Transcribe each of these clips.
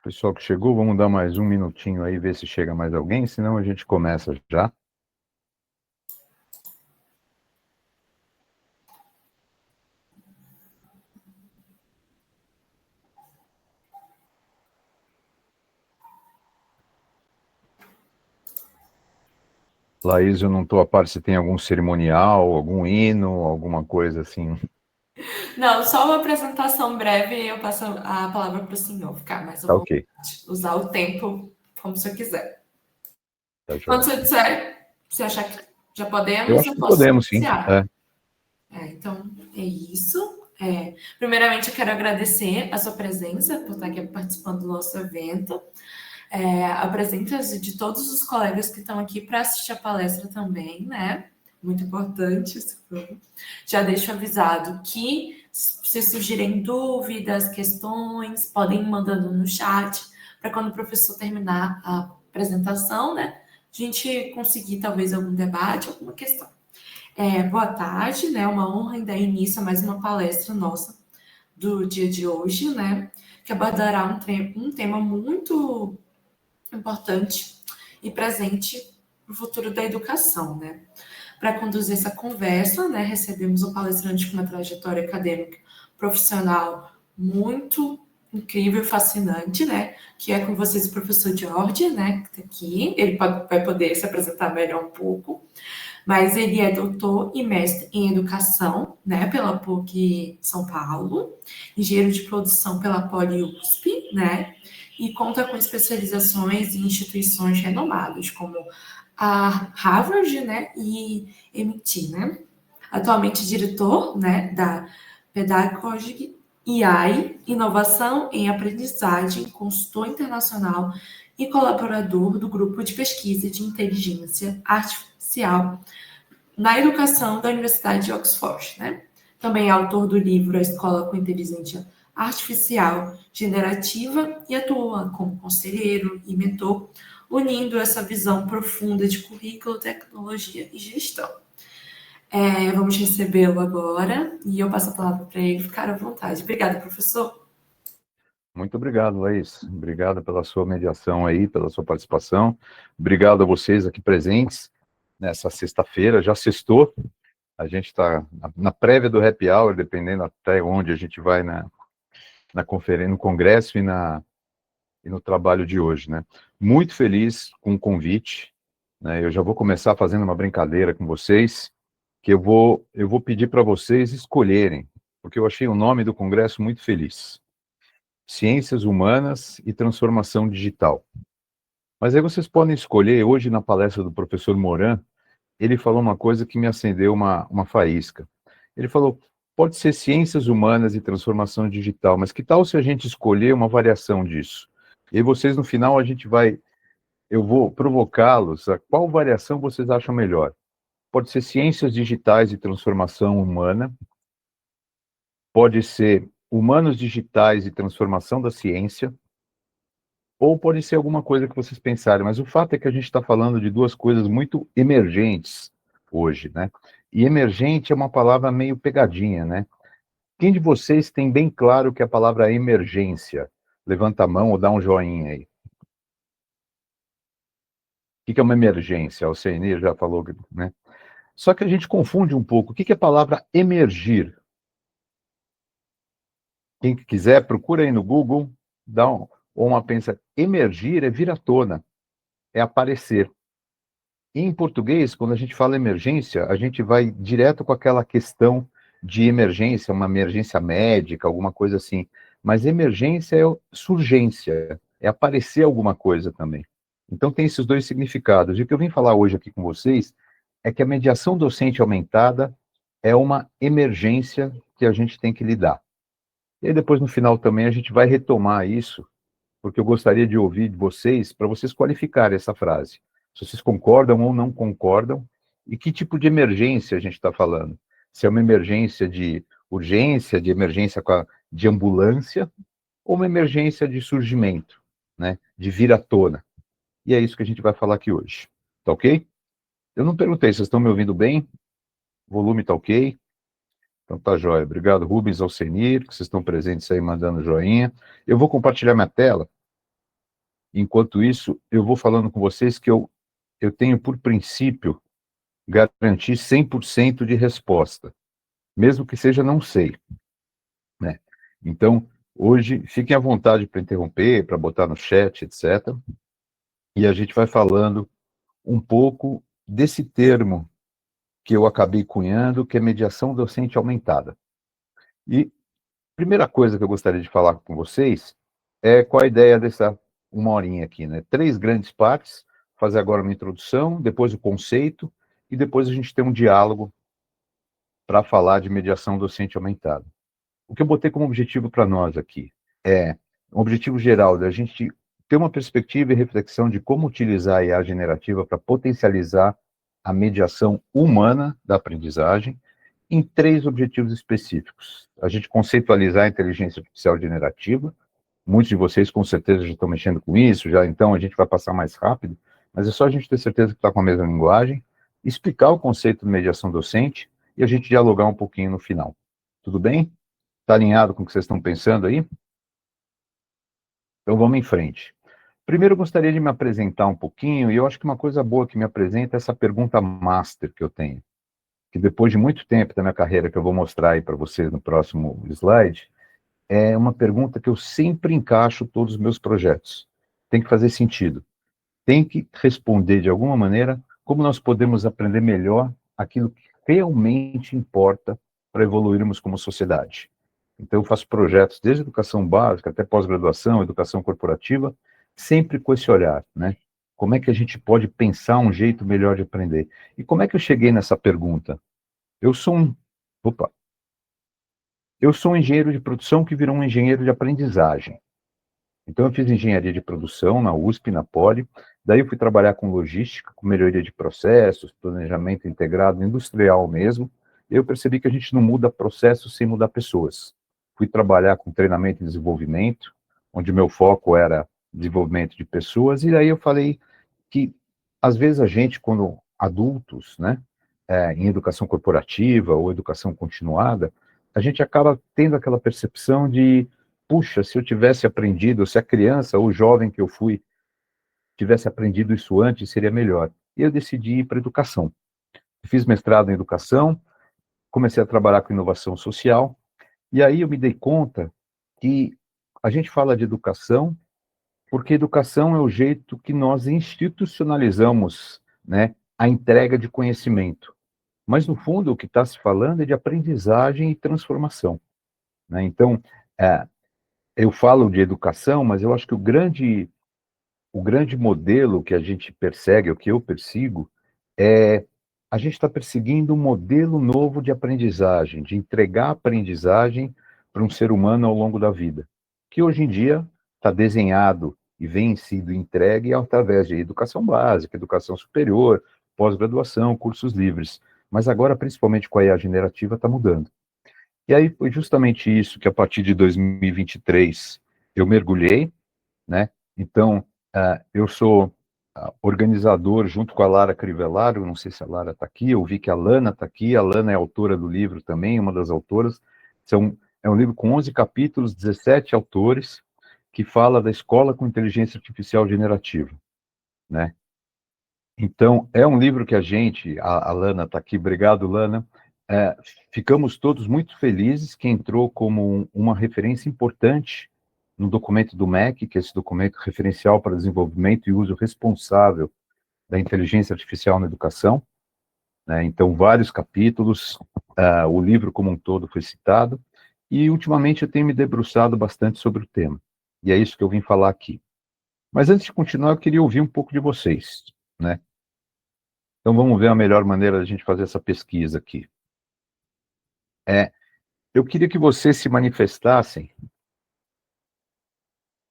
Pessoal que chegou, vamos dar mais um minutinho aí, ver se chega mais alguém, senão a gente começa já. Laís, eu não estou a par se tem algum cerimonial, algum hino, alguma coisa assim. Não, só uma apresentação breve e eu passo a palavra para o senhor ficar mais à Tá vontade. ok, Usar o tempo como o senhor quiser. tá Quando o joia. senhor disser, se achar que já Eu podemos, acho eu que posso podemos, sim. iniciar. Então, é isso. Primeiramente, eu quero agradecer a sua presença por estar aqui participando do nosso evento. A presença de todos os colegas que estão aqui para assistir a palestra também, né? Muito importante. Já deixo avisado que, se surgirem dúvidas, questões, podem ir mandando no chat, para quando o professor terminar a apresentação, né? A gente conseguir talvez algum debate, alguma questão. Boa tarde, né? Uma honra em dar início a mais uma palestra nossa do dia de hoje, né? Que abordará um tema muito importante e presente para o futuro da educação, né? Para conduzir essa conversa, né, recebemos um palestrante com uma trajetória acadêmica profissional muito incrível e fascinante, né? Que é com vocês o professor George, né? Que está aqui. Ele vai poder se apresentar melhor um pouco. Mas ele é doutor e mestre em educação, né, pela PUC São Paulo, engenheiro de produção pela Poli USP, né, e conta com especializações em instituições renomadas, como a Harvard, né, e MIT, né. Atualmente diretor, né, da Pedagogic AI, inovação em aprendizagem, consultor internacional e colaborador do grupo de pesquisa de inteligência artificial na educação da Universidade de Oxford, né? Também é autor do livro A Escola com Inteligência Artificial Generativa e atua como conselheiro e mentor, unindo essa visão profunda de currículo, tecnologia e gestão. Vamos recebê-lo agora e eu passo a palavra para ele ficar à vontade. Obrigada, professor. Muito obrigado, Laís. Obrigado pela sua mediação aí, pela sua participação. Obrigado a vocês aqui presentes nessa sexta-feira. Já sextou. A gente está na prévia do happy hour, dependendo até onde a gente vai na conferência, no congresso e no trabalho de hoje, né? Muito feliz com o convite, né? Eu já vou começar fazendo uma brincadeira com vocês, que eu vou pedir para vocês escolherem, porque eu achei o nome do congresso muito feliz. Ciências Humanas e Transformação Digital. Mas aí vocês podem escolher, hoje na palestra do professor Moran, ele falou uma coisa que me acendeu uma faísca. Ele falou, pode ser ciências humanas e transformação digital, mas que tal se a gente escolher uma variação disso? E vocês, no final, eu vou provocá-los a qual variação vocês acham melhor. Pode ser ciências digitais e transformação humana, pode ser humanos digitais e transformação da ciência, ou pode ser alguma coisa que vocês pensarem, mas o fato é que a gente está falando de duas coisas muito emergentes hoje, né? E emergente é uma palavra meio pegadinha, né? Quem de vocês tem bem claro que a palavra emergência? Levanta a mão ou dá um joinha aí. O que é uma emergência? O CNI já falou, né? Só que a gente confunde um pouco. O que é a palavra emergir? Quem quiser, procura aí no Google, ou uma pensa, emergir é vir à tona, é aparecer. Em português, quando a gente fala emergência, a gente vai direto com aquela questão de emergência, uma emergência médica, alguma coisa assim. Mas emergência é surgência, é aparecer alguma coisa também. Então tem esses dois significados. E o que eu vim falar hoje aqui com vocês é que a mediação docente aumentada é uma emergência que a gente tem que lidar. E aí depois, no final, também a gente vai retomar isso, porque eu gostaria de ouvir de vocês, para vocês qualificarem essa frase. Se vocês concordam ou não concordam, e que tipo de emergência a gente está falando. Se é uma emergência de urgência, de emergência de ambulância, ou uma emergência de surgimento, né, de vir à tona. E é isso que a gente vai falar aqui hoje. Tá ok? Eu não perguntei, vocês estão me ouvindo bem? O volume tá ok? Então tá jóia. Obrigado, Rubens, Alcenir, que vocês estão presentes aí mandando joinha. Eu vou compartilhar minha tela. Enquanto isso, eu vou falando com vocês que eu tenho por princípio garantir 100% de resposta, mesmo que seja não sei, né? Então, hoje, fiquem à vontade para interromper, para botar no chat, etc. E a gente vai falando um pouco desse termo que eu acabei cunhando, que é mediação docente aumentada. E primeira coisa que eu gostaria de falar com vocês é qual a ideia dessa uma horinha aqui, né? 3 grandes partes, fazer agora uma introdução, depois o conceito, e depois a gente tem um diálogo para falar de mediação docente aumentada. O que eu botei como objetivo para nós aqui é um objetivo geral da gente ter uma perspectiva e reflexão de como utilizar a IA generativa para potencializar a mediação humana da aprendizagem em 3 objetivos específicos. A gente conceitualizar a inteligência artificial generativa. Muitos de vocês com certeza já estão mexendo com isso, já então a gente vai passar mais rápido, mas é só a gente ter certeza que está com a mesma linguagem, explicar o conceito de mediação docente e a gente dialogar um pouquinho no final. Tudo bem? Está alinhado com o que vocês estão pensando aí? Então vamos em frente. Primeiro eu gostaria de me apresentar um pouquinho, e eu acho que uma coisa boa que me apresenta é essa pergunta master que eu tenho, que depois de muito tempo da minha carreira, que eu vou mostrar aí para vocês no próximo slide, é uma pergunta que eu sempre encaixo todos os meus projetos. Tem que fazer sentido. Tem que responder de alguma maneira como nós podemos aprender melhor aquilo que realmente importa para evoluirmos como sociedade. Então, eu faço projetos desde educação básica até pós-graduação, educação corporativa, sempre com esse olhar, né? Como é que a gente pode pensar um jeito melhor de aprender? E como é que eu cheguei nessa pergunta? Eu sou um, opa, eu sou um engenheiro de produção que virou um engenheiro de aprendizagem. Então, eu fiz engenharia de produção na USP, na Poli, daí eu fui trabalhar com logística, com melhoria de processos, planejamento integrado, industrial mesmo. Eu percebi que a gente não muda processos sem mudar pessoas. Fui trabalhar com treinamento e desenvolvimento, onde meu foco era desenvolvimento de pessoas, e daí eu falei que, às vezes, a gente, quando adultos, né, em educação corporativa ou educação continuada, a gente acaba tendo aquela percepção de puxa, se eu tivesse aprendido, se a criança ou jovem que eu fui tivesse aprendido isso antes, seria melhor. E eu decidi ir para a educação. Fiz mestrado em educação, comecei a trabalhar com inovação social, e aí eu me dei conta que a gente fala de educação porque educação é o jeito que nós institucionalizamos, né, a entrega de conhecimento. Mas, no fundo, o que está se falando é de aprendizagem e transformação, né? Então, eu falo de educação, mas eu acho que o grande modelo que a gente persegue, o que eu persigo, é a gente está perseguindo um modelo novo de aprendizagem, de entregar aprendizagem para um ser humano ao longo da vida, que hoje em dia está desenhado e vem sido entregue através de educação básica, educação superior, pós-graduação, cursos livres. Mas agora, principalmente com a IA generativa, está mudando. E aí foi justamente isso que, a partir de 2023, eu mergulhei, né? Então, eu sou organizador junto com a Lara Crivellaro, não sei se a Lara está aqui, eu vi que a Lana está aqui, a Lana é autora do livro também, uma das autoras. É um livro com 11 capítulos, 17 autores, que fala da escola com inteligência artificial generativa, né? Então, é um livro que a Lana está aqui, obrigado, Lana, é, ficamos todos muito felizes que entrou como uma referência importante no documento do MEC, que é esse documento referencial para desenvolvimento e uso responsável da inteligência artificial na educação, né? Então, vários capítulos, o livro como um todo foi citado, e ultimamente eu tenho me debruçado bastante sobre o tema, e é isso que eu vim falar aqui. Mas antes de continuar, eu queria ouvir um pouco de vocês, né? Então, vamos ver a melhor maneira de a gente fazer essa pesquisa aqui. Eu queria que vocês se manifestassem.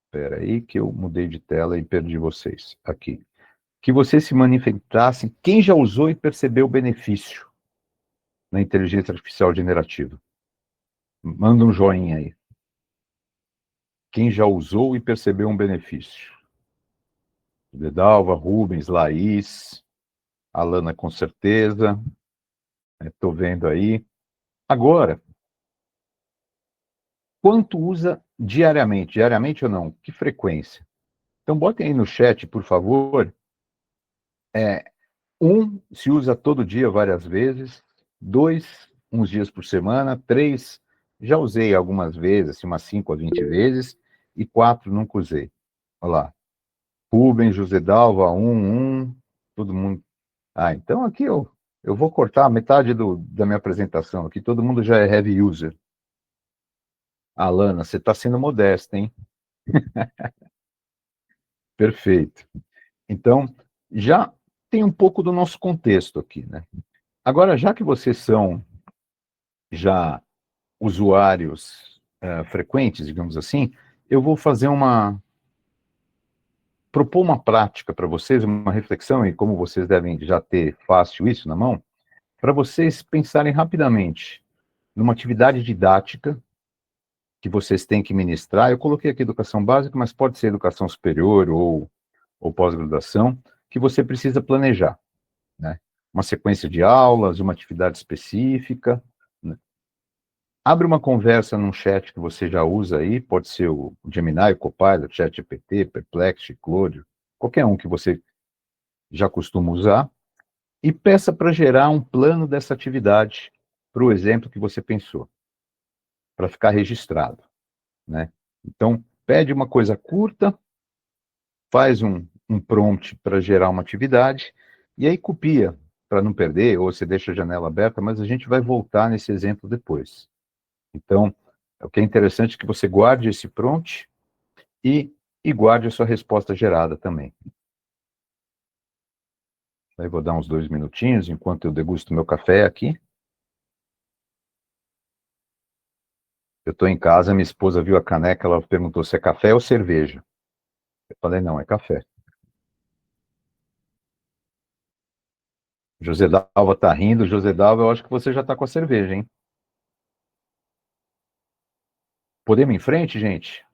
Espera aí, que eu mudei de tela e perdi vocês. Aqui. Que vocês se manifestassem. Quem já usou e percebeu o benefício na inteligência artificial generativa? Manda um joinha aí. Quem já usou e percebeu um benefício? Dedalva, Rubens, Laís, Alana com certeza. Estou vendo aí. Agora, quanto usa diariamente? Diariamente ou não? Que frequência? Então, botem aí no chat, por favor. Se usa todo dia, várias vezes. 2, uns dias por semana. 3, já usei algumas vezes, assim, umas 5 a 20 vezes. E 4, nunca usei. Olha lá. Rubens, José Dalva, 1, todo mundo. Então aqui eu vou cortar metade da minha apresentação aqui. Todo mundo já é heavy user. Alana, você está sendo modesta, hein? Perfeito. Então, já tem um pouco do nosso contexto aqui, né? Agora, já que vocês são já usuários frequentes, digamos assim, eu vou propor uma prática para vocês, uma reflexão, e como vocês devem já ter fácil isso na mão, para vocês pensarem rapidamente numa atividade didática que vocês têm que ministrar. Eu coloquei aqui educação básica, mas pode ser educação superior ou pós-graduação, que você precisa planejar, né? Uma sequência de aulas, uma atividade específica, né? Abre uma conversa num chat que você já usa aí, pode ser o Gemini, o Copilot, ChatGPT, Perplexity, Claude, qualquer um que você já costuma usar, e peça para gerar um plano dessa atividade para o exemplo que você pensou, para ficar registrado, né? Então, pede uma coisa curta, faz um prompt para gerar uma atividade, e aí copia, para não perder, ou você deixa a janela aberta, mas a gente vai voltar nesse exemplo depois. Então, o que é interessante é que você guarde esse prompt e guarde a sua resposta gerada também. Aí vou dar uns 2 minutinhos, enquanto eu degusto meu café aqui. Eu estou em casa, minha esposa viu a caneca, ela perguntou se é café ou cerveja. Eu falei, não, é café. José Dalva está rindo. José Dalva, eu acho que você já está com a cerveja, hein? Podemos ir em frente, gente?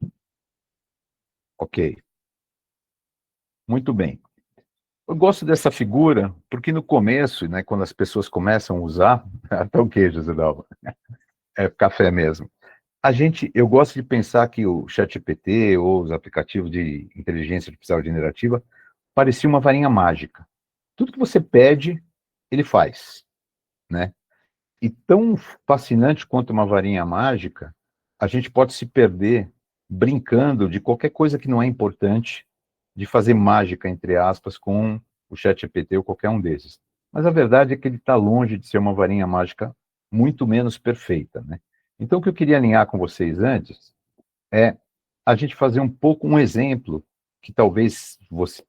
Ok. Muito bem. Eu gosto dessa figura porque no começo, né, quando as pessoas começam a usar, até o que, José Dalva? É café mesmo. Eu gosto de pensar que o ChatGPT ou os aplicativos de inteligência artificial generativa parecia uma varinha mágica. Tudo que você pede, ele faz, né? E tão fascinante quanto uma varinha mágica, a gente pode se perder brincando de qualquer coisa que não é importante, de fazer mágica, entre aspas, com o ChatGPT ou qualquer um desses. Mas a verdade é que ele está longe de ser uma varinha mágica, muito menos perfeita, né? Então, o que eu queria alinhar com vocês antes é a gente fazer um pouco um exemplo que talvez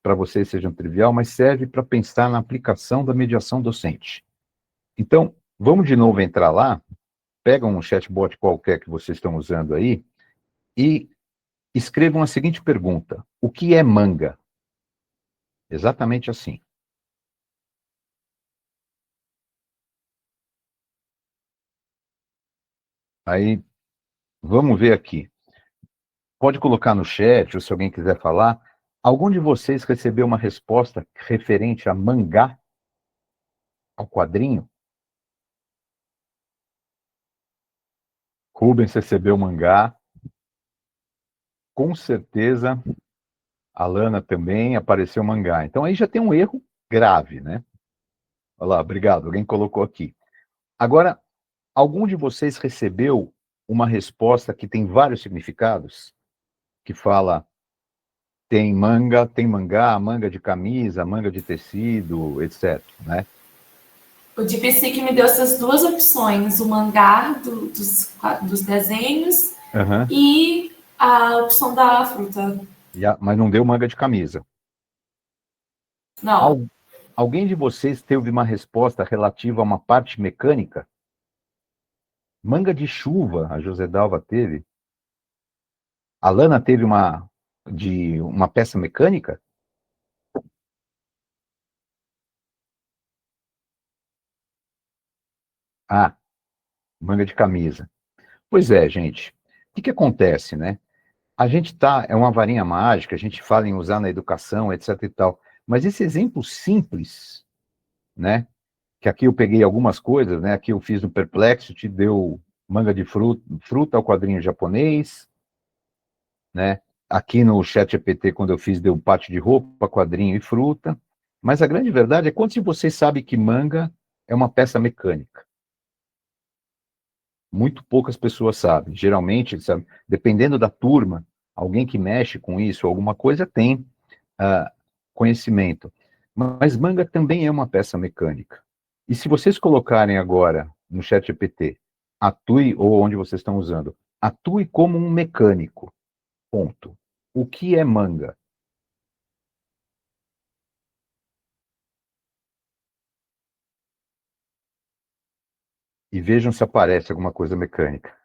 para vocês seja um trivial, mas serve para pensar na aplicação da mediação docente. Então, vamos de novo entrar lá, pega um chatbot qualquer que vocês estão usando aí e escrevam a seguinte pergunta: o que é manga? Exatamente assim. Aí, vamos ver aqui. Pode colocar no chat, ou se alguém quiser falar, algum de vocês recebeu uma resposta referente a mangá, ao quadrinho? Rubens recebeu mangá, com certeza a Lana também apareceu mangá. Então aí já tem um erro grave, né? Olha lá, obrigado, alguém colocou aqui. Agora, algum de vocês recebeu uma resposta que tem vários significados? Que fala Tem manga, tem mangá, manga de camisa, manga de tecido, etc, né? O DeepSeek me deu essas duas opções, o mangá dos desenhos Uhum. e a opção da fruta. Mas não deu manga de camisa. Não. Alguém de vocês teve uma resposta relativa a uma parte mecânica? Manga de chuva, a Josedalva teve. A Lana teve uma peça mecânica? Ah, manga de camisa. Pois é, gente. O que que acontece, né? A gente é uma varinha mágica, a gente fala em usar na educação, etc e tal. Mas esse exemplo simples, né? Que aqui eu peguei algumas coisas, né? Aqui eu fiz no Perplexity, deu manga de fruta ao quadrinho japonês, né? Aqui no ChatGPT, quando eu fiz, deu parte de roupa, quadrinho e fruta. Mas a grande verdade é quantos de vocês sabem que manga é uma peça mecânica? Muito poucas pessoas sabem. Geralmente, sabe, dependendo da turma, alguém que mexe com isso, alguma coisa tem conhecimento. Mas manga também é uma peça mecânica. E se vocês colocarem agora no ChatGPT, atue, ou onde vocês estão usando, atue como um mecânico, ponto. O que é manga? E vejam se aparece alguma coisa mecânica.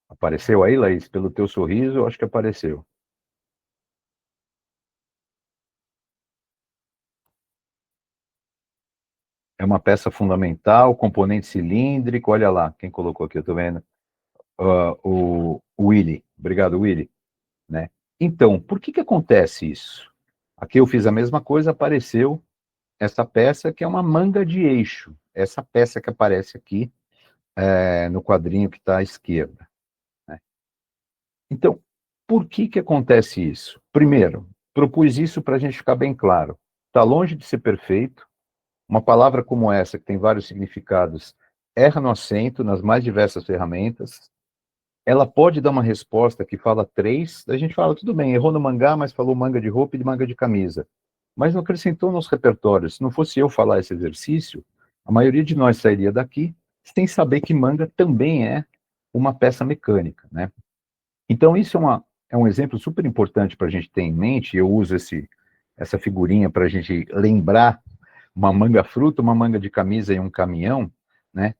Apareceu aí, Laís? Pelo teu sorriso, eu acho que apareceu. É uma peça fundamental, componente cilíndrico, olha lá, quem colocou aqui, eu tô vendo. O Willy. Obrigado, Willy. Né? Então, por que que acontece isso? Aqui eu fiz a mesma coisa, apareceu essa peça que é uma manga de eixo. Essa peça que aparece aqui no quadrinho que está à esquerda. Né? Então, por que que acontece isso? Primeiro, propus isso para a gente ficar bem claro. Está longe de ser perfeito. Uma palavra como essa, que tem vários significados, erra no acento nas mais diversas ferramentas. Ela pode dar uma resposta que fala três, a gente fala, tudo bem, errou no mangá, mas falou manga de roupa e de manga de camisa. Mas não acrescentou nos repertórios. Se não fosse eu falar esse exercício, a maioria de nós sairia daqui sem saber que manga também é uma peça mecânica, né? Então, isso é um exemplo super importante para a gente ter em mente. Eu uso essa figurinha para a gente lembrar uma manga fruta, uma manga de camisa e um caminhão, né?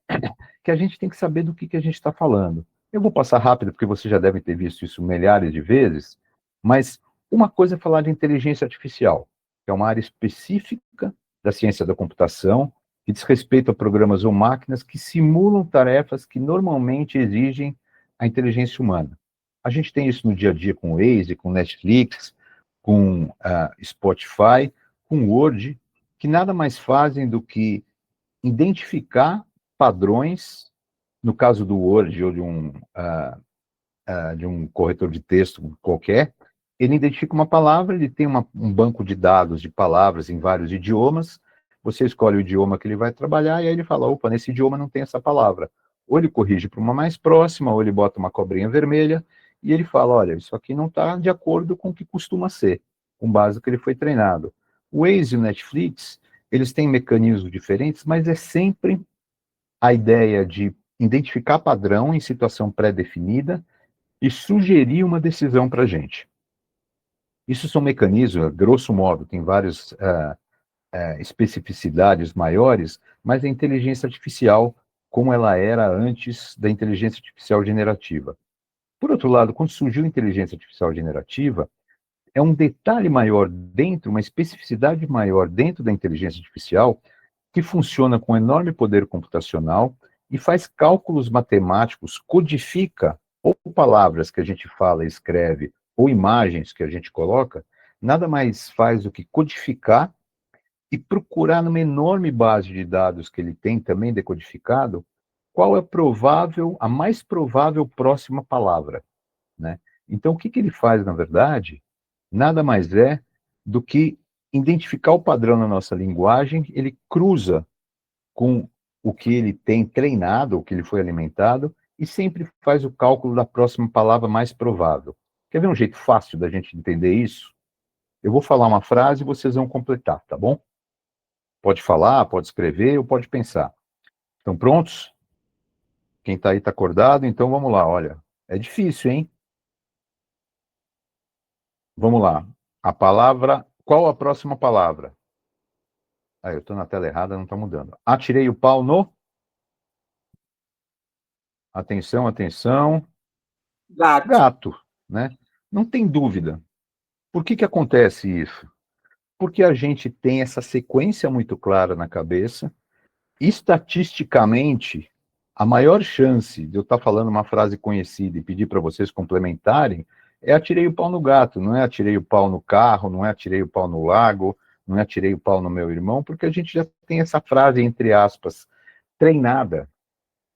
Que a gente tem que saber do que a gente está falando. Eu vou passar rápido, porque vocês já devem ter visto isso milhares de vezes, mas uma coisa é falar de inteligência artificial, que é uma área específica da ciência da computação, que diz respeito a programas ou máquinas que simulam tarefas que normalmente exigem a inteligência humana. A gente tem isso no dia a dia com o Waze, com Netflix, com Spotify, com Word, que nada mais fazem do que identificar padrões, no caso do Word ou de um corretor de texto qualquer, ele identifica uma palavra, ele tem um banco de dados de palavras em vários idiomas, você escolhe o idioma que ele vai trabalhar e aí ele fala, opa, nesse idioma não tem essa palavra. Ou ele corrige para uma mais próxima, ou ele bota uma cobrinha vermelha, e ele fala, olha, isso aqui não está de acordo com o que costuma ser, com base no que ele foi treinado. O Waze e o Netflix, eles têm mecanismos diferentes, mas é sempre a ideia de identificar padrão em situação pré-definida e sugerir uma decisão para a gente. Isso são mecanismos, grosso modo, tem várias especificidades maiores, mas a inteligência artificial, como ela era antes da inteligência artificial generativa. Por outro lado, quando surgiu a inteligência artificial generativa, é um detalhe maior dentro, uma especificidade maior dentro da inteligência artificial, que funciona com enorme poder computacional e faz cálculos matemáticos, codifica ou palavras que a gente fala e escreve, ou imagens que a gente coloca, nada mais faz do que codificar e procurar numa enorme base de dados que ele tem também decodificado, qual é a mais provável próxima palavra, né? Então, o que ele faz, na verdade, nada mais é do que identificar o padrão na nossa linguagem, ele cruza com o que ele tem treinado, o que ele foi alimentado, e sempre faz o cálculo da próxima palavra mais provável. Quer ver um jeito fácil da gente entender isso? Eu vou falar uma frase e vocês vão completar, tá bom? Pode falar, pode escrever ou pode pensar. Estão prontos? Quem está aí está acordado? Então vamos lá, olha. É difícil, hein? Vamos lá. A palavra... Qual a próxima palavra? Ah, eu estou na tela errada, não está mudando. Atirei o pau no... Atenção, atenção. Gato. Gato, né? Não tem dúvida. Por que que acontece isso? Porque a gente tem essa sequência muito clara na cabeça. Estatisticamente, a maior chance de eu estar falando uma frase conhecida e pedir para vocês complementarem é atirei o pau no gato, não é atirei o pau no carro, não é atirei o pau no lago, não é atirei o pau no meu irmão, porque a gente já tem essa frase, entre aspas, treinada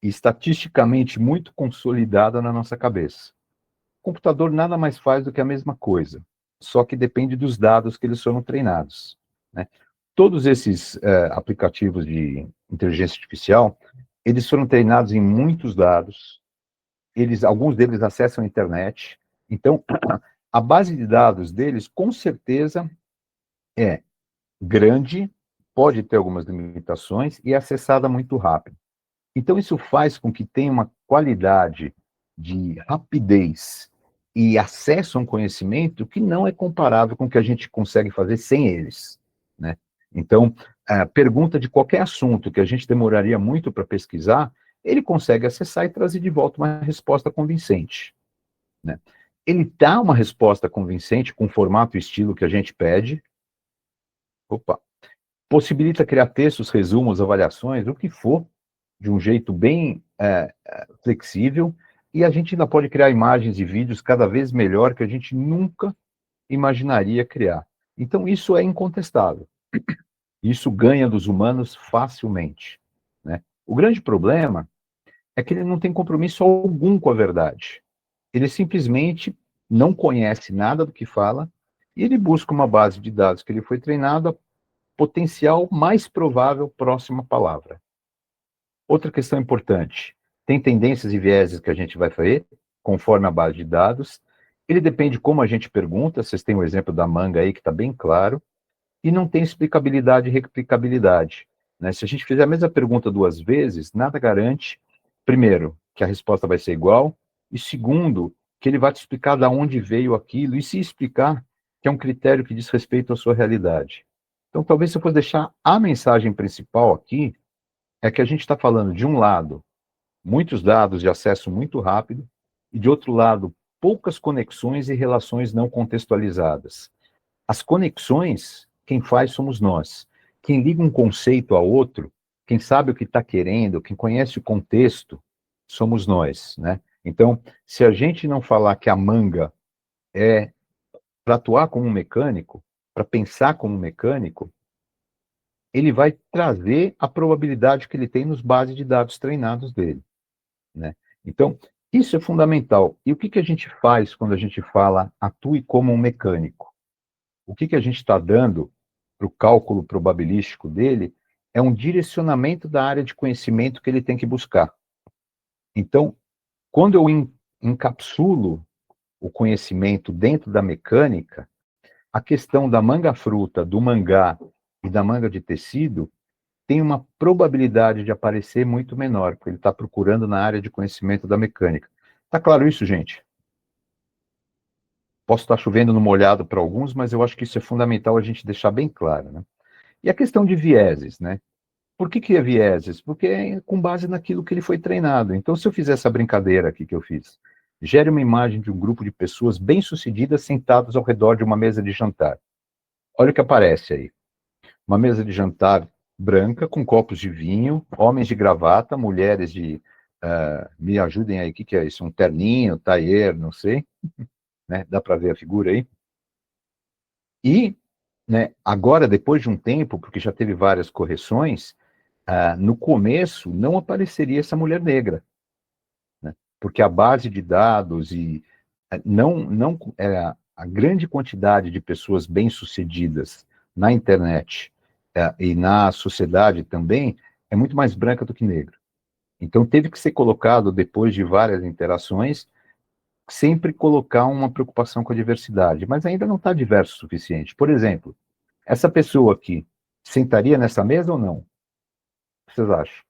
e estatisticamente muito consolidada na nossa cabeça. O computador nada mais faz do que a mesma coisa, só que depende dos dados que eles foram treinados, né? Todos esses aplicativos de inteligência artificial, eles foram treinados em muitos dados, alguns deles acessam a internet, então a base de dados deles, com certeza, é grande, pode ter algumas limitações e é acessada muito rápido. Então isso faz com que tenha uma qualidade de rapidez e acesso a um conhecimento que não é comparável com o que a gente consegue fazer sem eles, né? Então, a pergunta de qualquer assunto que a gente demoraria muito para pesquisar, ele consegue acessar e trazer de volta uma resposta convincente, né? Ele dá uma resposta convincente com o formato e estilo que a gente pede. Opa! Possibilita criar textos, resumos, avaliações, o que for, de um jeito bem flexível, e a gente ainda pode criar imagens e vídeos cada vez melhor que a gente nunca imaginaria criar. Então, isso é incontestável. Isso ganha dos humanos facilmente, né? O grande problema é que ele não tem compromisso algum com a verdade. Ele simplesmente não conhece nada do que fala e ele busca uma base de dados que ele foi treinado a potencial mais provável próxima palavra. Outra questão importante, tem tendências e vieses que a gente vai fazer, conforme a base de dados, ele depende de como a gente pergunta, vocês têm o exemplo da manga aí que está bem claro, e não tem explicabilidade e replicabilidade, né? Se a gente fizer a mesma pergunta duas vezes, nada garante, primeiro, que a resposta vai ser igual, e segundo, que ele vai te explicar de onde veio aquilo, e se explicar, que é um critério que diz respeito à sua realidade. Então, talvez se eu fosse deixar a mensagem principal aqui, é que a gente está falando, de um lado, muitos dados de acesso muito rápido, e de outro lado, poucas conexões e relações não contextualizadas. As conexões, quem faz somos nós. Quem liga um conceito a outro, quem sabe o que está querendo, quem conhece o contexto, somos nós, né? Então, se a gente não falar que a manga é para atuar como um mecânico, para pensar como um mecânico, ele vai trazer a probabilidade que ele tem nos bases de dados treinados dele, né? Então, isso é fundamental. E o que que a gente faz quando a gente fala atue como um mecânico? O que que a gente está dando para o cálculo probabilístico dele é um direcionamento da área de conhecimento que ele tem que buscar. Então, quando eu encapsulo o conhecimento dentro da mecânica, a questão da manga-fruta, do mangá e da manga de tecido tem uma probabilidade de aparecer muito menor, porque ele está procurando na área de conhecimento da mecânica. Tá claro isso, gente? Posso estar chovendo no molhado para alguns, mas eu acho que isso é fundamental a gente deixar bem claro, né? E a questão de vieses, né? Por que que é vieses? Porque é com base naquilo que ele foi treinado. Então, se eu fizer essa brincadeira aqui que eu fiz, gere uma imagem de um grupo de pessoas bem-sucedidas sentados ao redor de uma mesa de jantar. Olha o que aparece aí. Uma mesa de jantar branca, com copos de vinho, homens de gravata, mulheres de... me ajudem aí, o que que é isso? Um terninho, taier, não sei. Né? Dá para ver a figura aí? E, né, agora, depois de um tempo, porque já teve várias correções, no começo não apareceria essa mulher negra, né? Porque a base de dados e a grande quantidade de pessoas bem-sucedidas na internet e na sociedade também é muito mais branca do que negra. Então, teve que ser colocado, depois de várias interações, sempre colocar uma preocupação com a diversidade, mas ainda não está diverso o suficiente. Por exemplo, essa pessoa aqui sentaria nessa mesa ou não? O que vocês acham?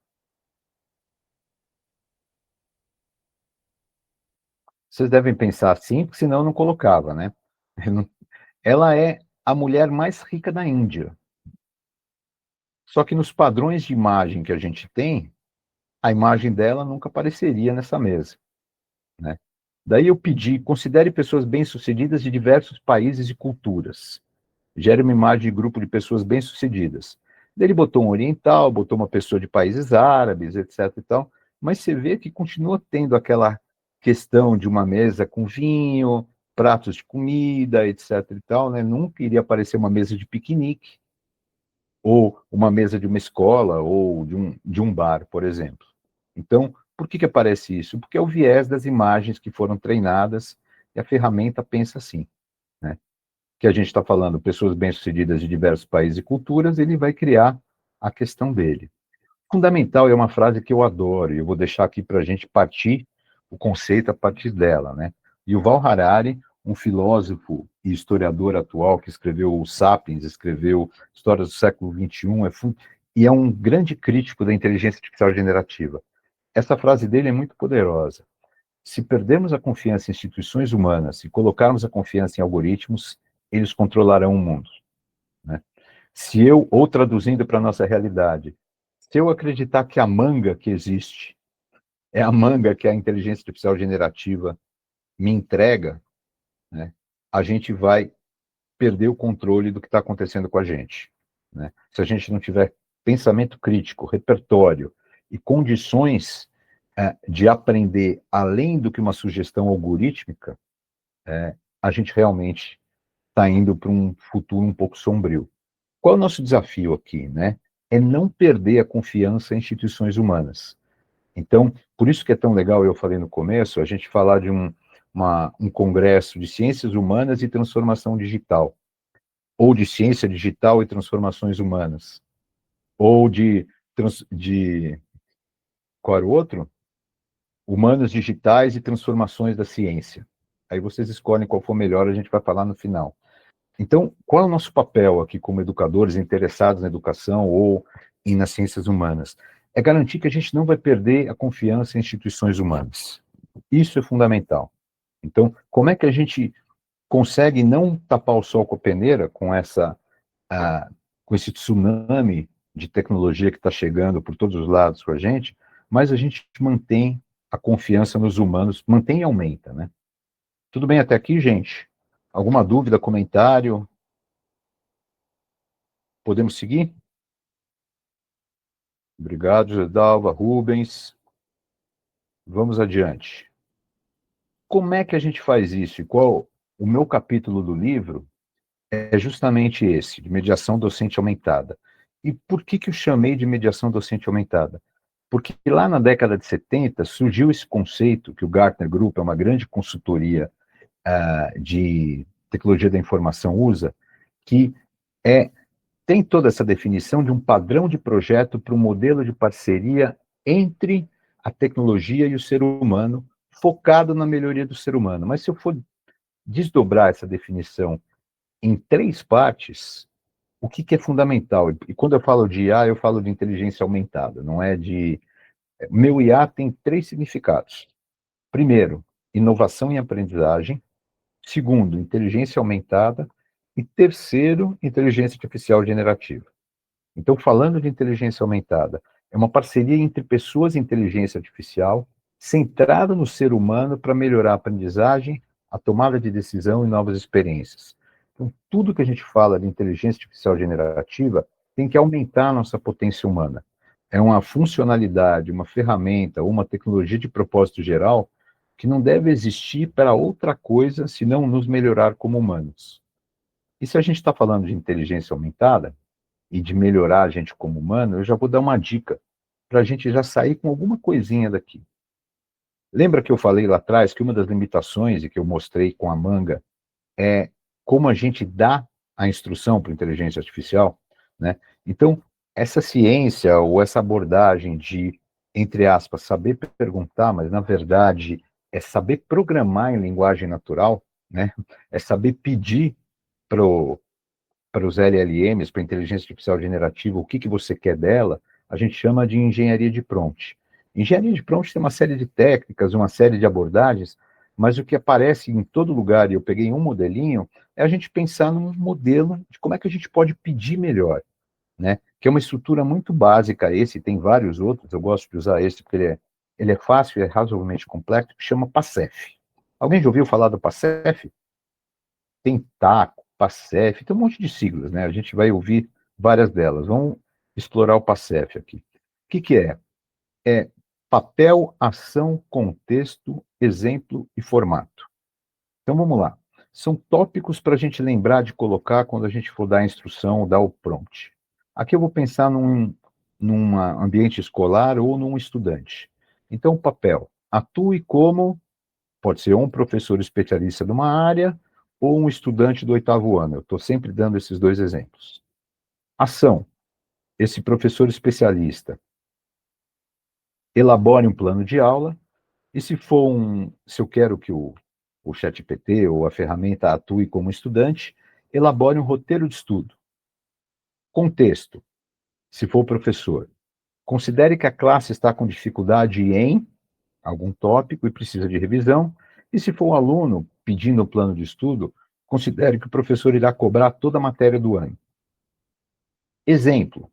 Vocês devem pensar assim, porque senão eu não colocava, né? Ela é a mulher mais rica da Índia. Só que nos padrões de imagem que a gente tem, a imagem dela nunca apareceria nessa mesa, né? Daí eu pedi, considere pessoas bem-sucedidas de diversos países e culturas. Gere uma imagem de grupo de pessoas bem-sucedidas. Daí ele botou um oriental, botou uma pessoa de países árabes, etc e tal, mas você vê que continua tendo aquela questão de uma mesa com vinho, pratos de comida, etc e tal, né? Nunca iria aparecer uma mesa de piquenique, ou uma mesa de uma escola, ou de um bar, por exemplo. Então, por que aparece isso? Porque é o viés das imagens que foram treinadas, e a ferramenta pensa assim, né? Que a gente está falando, pessoas bem-sucedidas de diversos países e culturas, ele vai criar a questão dele. Fundamental é uma frase que eu adoro, e eu vou deixar aqui para a gente partir o conceito a partir dela, né? Yuval Harari, um filósofo e historiador atual que escreveu o Sapiens, escreveu Histórias do século XXI, e é um grande crítico da inteligência artificial generativa. Essa frase dele é muito poderosa. Se perdermos a confiança em instituições humanas e colocarmos a confiança em algoritmos, eles controlarão o mundo, né? Se eu, ou traduzindo para a nossa realidade, se eu acreditar que a manga que existe é a manga que a inteligência artificial generativa me entrega, né, a gente vai perder o controle do que está acontecendo com a gente, né? Se a gente não tiver pensamento crítico, repertório e condições de aprender além do que uma sugestão algorítmica, a gente realmente está indo para um futuro um pouco sombrio. Qual é o nosso desafio aqui, né? É não perder a confiança em instituições humanas. Então, por isso que é tão legal, eu falei no começo, a gente falar de um congresso de ciências humanas e transformação digital, ou de ciência digital e transformações humanas, ou de qual era o outro? Humanas digitais e transformações da ciência. Aí vocês escolhem qual for melhor, a gente vai falar no final. Então, qual é o nosso papel aqui como educadores interessados na educação ou nas ciências humanas? É garantir que a gente não vai perder a confiança em instituições humanas. Isso é fundamental. Então, como é que a gente consegue não tapar o sol com a peneira com esse tsunami de tecnologia que está chegando por todos os lados com a gente, mas a gente mantém a confiança nos humanos, mantém e aumenta, né? Tudo bem até aqui, gente? Alguma dúvida, comentário? Podemos seguir? Obrigado, Gedalva, Rubens. Vamos adiante. Como é que a gente faz isso? E qual o meu capítulo do livro é justamente esse, de mediação docente aumentada. E por que eu chamei de mediação docente aumentada? Porque lá na década de 70 surgiu esse conceito, que o Gartner Group é uma grande consultoria de tecnologia da informação usa, que tem toda essa definição de um padrão de projeto para um modelo de parceria entre a tecnologia e o ser humano, focado na melhoria do ser humano. Mas se eu for desdobrar essa definição em 3 partes, o que é fundamental? E quando eu falo de IA, eu falo de inteligência aumentada, não é de... Meu IA tem 3 significados. Primeiro, inovação em aprendizagem. Segundo, inteligência aumentada. E terceiro, inteligência artificial generativa. Então, falando de inteligência aumentada, é uma parceria entre pessoas e inteligência artificial, centrada no ser humano para melhorar a aprendizagem, a tomada de decisão e novas experiências. Então, tudo que a gente fala de inteligência artificial generativa tem que aumentar a nossa potência humana. É uma funcionalidade, uma ferramenta, uma tecnologia de propósito geral que não deve existir para outra coisa senão nos melhorar como humanos. E se a gente está falando de inteligência aumentada, e de melhorar a gente como humano, eu já vou dar uma dica para a gente já sair com alguma coisinha daqui. Lembra que eu falei lá atrás que uma das limitações, e que eu mostrei com a manga, é como a gente dá a instrução para a inteligência artificial, né? Então, essa ciência ou essa abordagem de entre aspas, saber perguntar, mas na verdade é saber programar em linguagem natural, né? É saber pedir para os LLMs, para a inteligência artificial generativa, o que você quer dela, a gente chama de engenharia de prompt. Engenharia de prompt tem uma série de técnicas, uma série de abordagens, mas o que aparece em todo lugar, e eu peguei um modelinho, é a gente pensar num modelo de como é que a gente pode pedir melhor, né? Que é uma estrutura muito básica, esse, tem vários outros, eu gosto de usar esse porque ele é fácil e é razoavelmente complexo, que chama PASEF. Alguém já ouviu falar do PASEF? Tem TACO, PASEF, tem um monte de siglas, né? A gente vai ouvir várias delas. Vamos explorar o PASEF aqui. O que é? É papel, ação, contexto, exemplo e formato. Então vamos lá. São tópicos para a gente lembrar de colocar quando a gente for dar a instrução, dar o prompt. Aqui eu vou pensar num ambiente escolar ou num estudante. Então, papel. Atue como, pode ser um professor especialista de uma área ou um estudante do 8º ano. Eu estou sempre dando esses dois exemplos. Ação. Esse professor especialista elabore um plano de aula e se eu quero que o ChatGPT ou a ferramenta atue como estudante, elabore um roteiro de estudo. Contexto. Se for o professor, considere que a classe está com dificuldade em algum tópico e precisa de revisão, e se for um aluno pedindo um plano de estudo, considere que o professor irá cobrar toda a matéria do ano. Exemplo.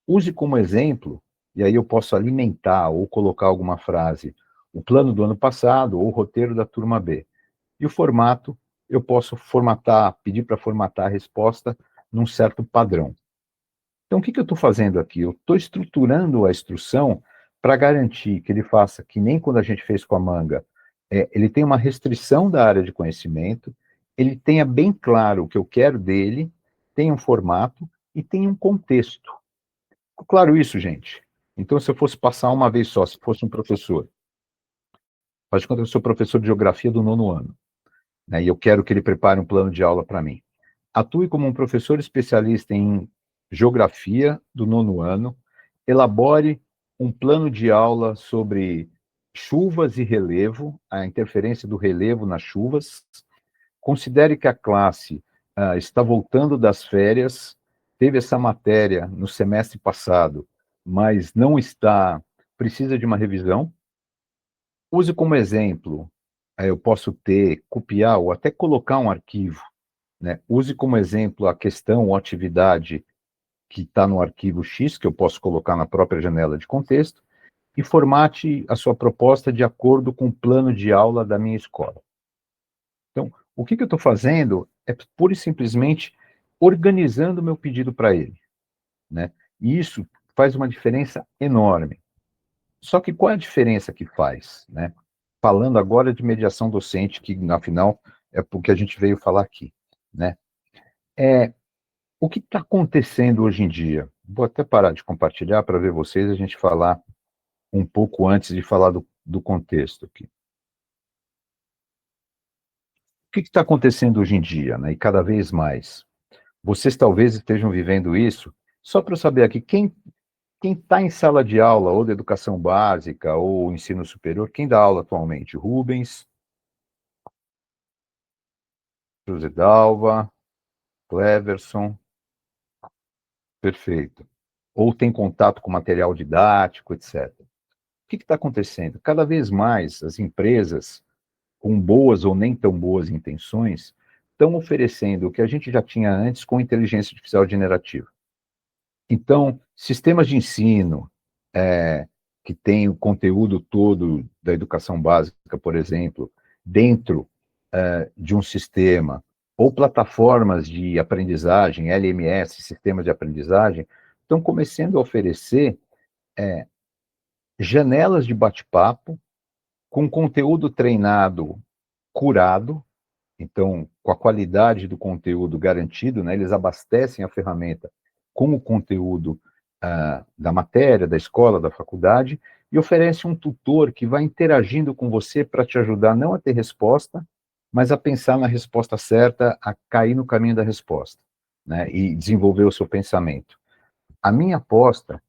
Use como exemplo, e aí eu posso alimentar ou colocar alguma frase, o plano do ano passado ou o roteiro da turma B. E o formato, eu posso formatar, pedir para formatar a resposta num certo padrão. Então, o que eu estou fazendo aqui? Eu estou estruturando a instrução para garantir que ele faça que nem quando a gente fez com a manga, ele tem uma restrição da área de conhecimento, ele tenha bem claro o que eu quero dele, tem um formato e tem um contexto. Ficou claro isso, gente? Então, se eu fosse passar uma vez só, se fosse um professor, faz de conta que eu sou professor de geografia do 9º ano, né, e eu quero que ele prepare um plano de aula para mim. Atue como um professor especialista em geografia do 9º ano, elabore um plano de aula sobre chuvas e relevo, a interferência do relevo nas chuvas. Considere que a classe está voltando das férias, teve essa matéria no semestre passado, mas não está, precisa de uma revisão. Use como exemplo, eu posso copiar ou até colocar um arquivo, né? Use como exemplo a questão ou atividade que está no arquivo X, que eu posso colocar na própria janela de contexto, e formate a sua proposta de acordo com o plano de aula da minha escola. Então, o que eu estou fazendo é pura e simplesmente organizando o meu pedido para ele, né? E isso faz uma diferença enorme. Só que qual é a diferença que faz, né? Falando agora de mediação docente, que afinal é porque a gente veio falar aqui, né? O que está acontecendo hoje em dia? Vou até parar de compartilhar para ver vocês, a gente falar um pouco antes de falar do contexto aqui. O que está acontecendo hoje em dia, né? E cada vez mais? Vocês talvez estejam vivendo isso, só para eu saber aqui, quem está em sala de aula, ou de educação básica, ou ensino superior, quem dá aula atualmente? Rubens, José Dalva, Cleverson, perfeito. Ou tem contato com material didático, etc. O que está acontecendo? Cada vez mais as empresas, com boas ou nem tão boas intenções, estão oferecendo o que a gente já tinha antes com inteligência artificial generativa. Então, sistemas de ensino, que tem o conteúdo todo da educação básica, por exemplo, dentro de um sistema, ou plataformas de aprendizagem, LMS, sistemas de aprendizagem, estão começando a oferecer janelas de bate-papo com conteúdo treinado curado, então, com a qualidade do conteúdo garantido, né, eles abastecem a ferramenta com o conteúdo da matéria, da escola, da faculdade, e oferecem um tutor que vai interagindo com você para te ajudar não a ter resposta, mas a pensar na resposta certa, a cair no caminho da resposta, né, e desenvolver o seu pensamento. A minha aposta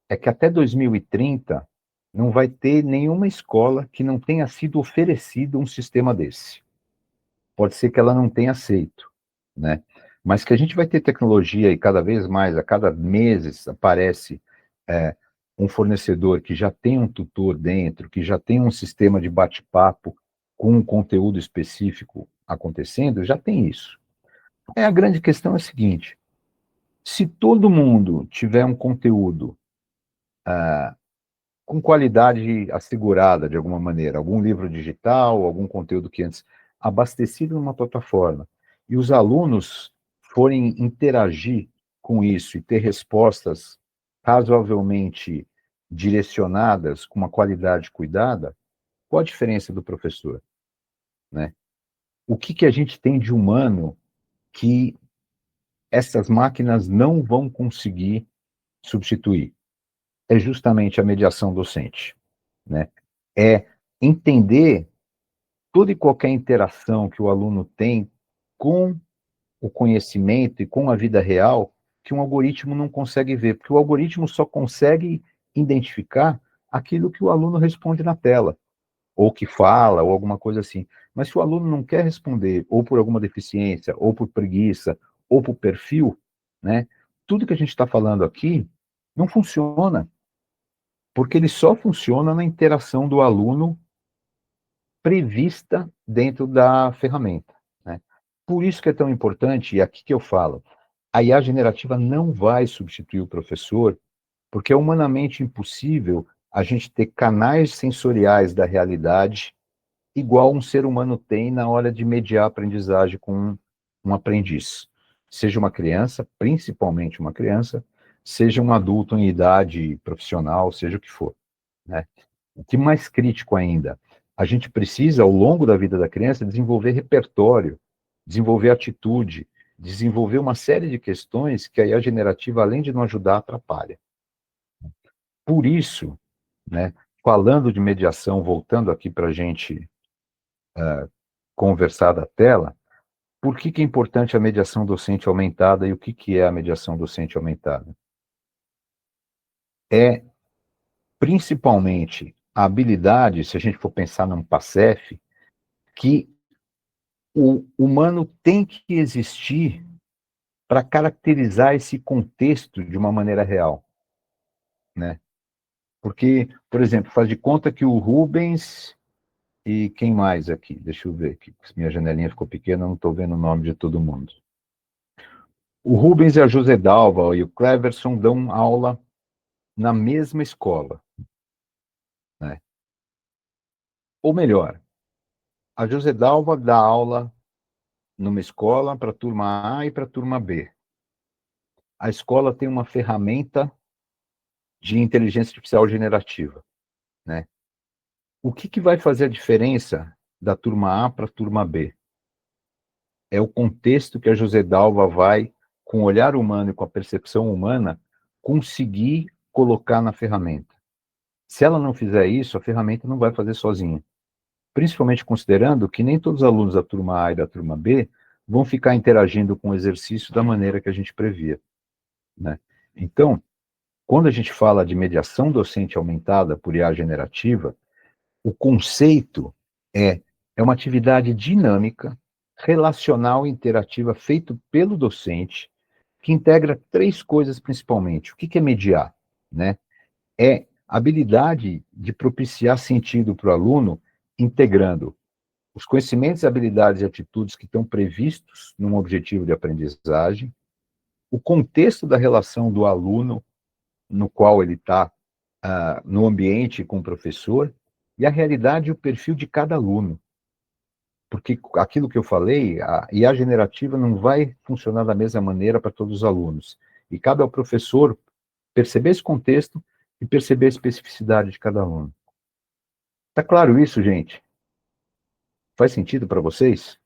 é que até 2030, Não vai ter nenhuma escola que não tenha sido oferecido um sistema desse. Pode ser que ela não tenha aceito, né? Mas que a gente vai ter tecnologia e cada vez mais, a cada meses, aparece um fornecedor que já tem um tutor dentro, que já tem um sistema de bate-papo com um conteúdo específico acontecendo, já tem isso. A grande questão é a seguinte: se todo mundo tiver um conteúdo com qualidade assegurada de alguma maneira, algum livro digital, algum conteúdo que antes abastecido numa plataforma, e os alunos forem interagir com isso e ter respostas razoavelmente direcionadas, com uma qualidade cuidada, qual a diferença do professor, né? O que que a gente tem de humano que essas máquinas não vão conseguir substituir? É justamente a mediação docente, né? É entender toda e qualquer interação que o aluno tem com o conhecimento e com a vida real que um algoritmo não consegue ver, porque o algoritmo só consegue identificar aquilo que o aluno responde na tela, ou que fala, ou alguma coisa assim. Mas se o aluno não quer responder, ou por alguma deficiência, ou por preguiça, ou por perfil, né, tudo que a gente está falando aqui não funciona, porque ele só funciona na interação do aluno prevista dentro da ferramenta, né? Por isso que é tão importante, e aqui que eu falo, a IA generativa não vai substituir o professor, porque é humanamente impossível a gente ter canais sensoriais da realidade igual um ser humano tem na hora de mediar a aprendizagem com um aprendiz. Seja uma criança, principalmente uma criança, seja um adulto em idade profissional, seja o que for, né? O que mais crítico ainda, a gente precisa, ao longo da vida da criança, desenvolver repertório, desenvolver atitude, desenvolver uma série de questões que a IA generativa, além de não ajudar, atrapalha. Por isso, né, falando de mediação, voltando aqui para a gente conversar da tela, por que que é importante a mediação docente aumentada e o que que é a mediação docente aumentada? É principalmente a habilidade, se a gente for pensar num PASEF, que o humano tem que existir para caracterizar esse contexto de uma maneira real, né? Porque, por exemplo, faz de conta que o Rubens e quem mais aqui? Deixa eu ver aqui, minha janelinha ficou pequena, não estou vendo o nome de todo mundo. O Rubens e a José Dalva e o Cleverson dão aula na mesma escola, né? Ou melhor, a José Dalva dá aula numa escola para a turma A e para a turma B. A escola tem uma ferramenta de inteligência artificial generativa, né? O que que vai fazer a diferença da turma A para a turma B? É o contexto que a José Dalva vai, com o olhar humano e com a percepção humana, conseguir colocar na ferramenta. Se ela não fizer isso, a ferramenta não vai fazer sozinha. Principalmente considerando que nem todos os alunos da turma A e da turma B vão ficar interagindo com o exercício da maneira que a gente previa, né? Então, quando a gente fala de mediação docente aumentada por IA generativa, o conceito é uma atividade dinâmica, relacional e interativa feito pelo docente, que integra três coisas principalmente. O que é mediar, né? É a habilidade de propiciar sentido para o aluno, integrando os conhecimentos, habilidades e atitudes que estão previstos num objetivo de aprendizagem, o contexto da relação do aluno no qual ele está no ambiente com o professor, e a realidade e o perfil de cada aluno. Porque aquilo que eu falei, a IA generativa não vai funcionar da mesma maneira para todos os alunos. E cabe ao professor perceber esse contexto e perceber a especificidade de cada aluno. Tá claro isso, gente? Faz sentido para vocês?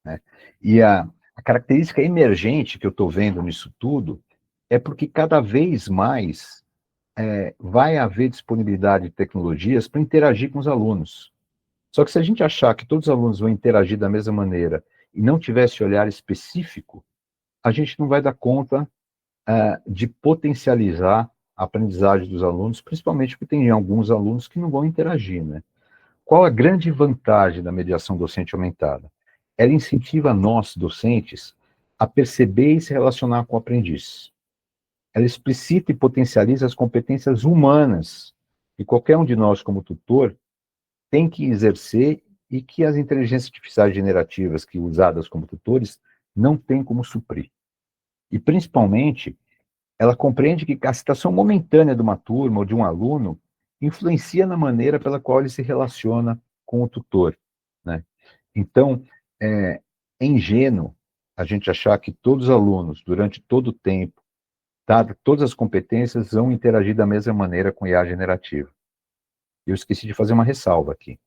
Né? E a característica emergente que eu estou vendo nisso tudo é porque cada vez mais vai haver disponibilidade de tecnologias para interagir com os alunos. Só que se a gente achar que todos os alunos vão interagir da mesma maneira e não tiver esse olhar específico, a gente não vai dar conta de potencializar a aprendizagem dos alunos, principalmente porque tem alguns alunos que não vão interagir, né? Qual a grande vantagem da mediação docente aumentada? Ela incentiva nós, docentes, a perceber e se relacionar com o aprendiz. Ela explicita e potencializa as competências humanas que qualquer um de nós, como tutor, tem que exercer e que as inteligências artificiais generativas que usadas como tutores não têm como suprir. E, principalmente, ela compreende que a situação momentânea de uma turma ou de um aluno influencia na maneira pela qual ele se relaciona com o tutor, né? Então, é ingênuo a gente achar que todos os alunos, durante todo o tempo, todas as competências vão interagir da mesma maneira com IA generativa. Eu esqueci de fazer uma ressalva aqui.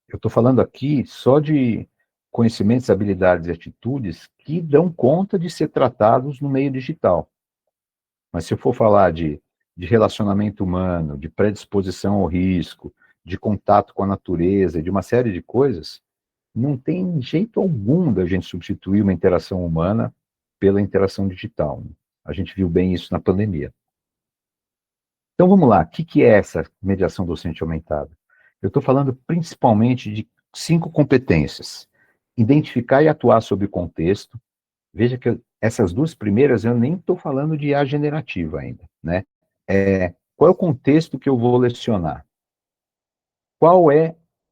Eu estou falando aqui só de conhecimentos, habilidades e atitudes que dão conta de ser tratados no meio digital. Mas se eu for falar de relacionamento humano, de predisposição ao risco, de contato com a natureza, de uma série de coisas, não tem jeito algum da gente substituir uma interação humana pela interação digital. A gente viu bem isso na pandemia. Então vamos lá, o que é essa mediação docente aumentada? Eu estou falando principalmente de 5 competências. Identificar e atuar sob o contexto. Veja que essas 2 primeiras eu nem estou falando de IA generativa ainda, né? Qual é o contexto que eu vou lecionar?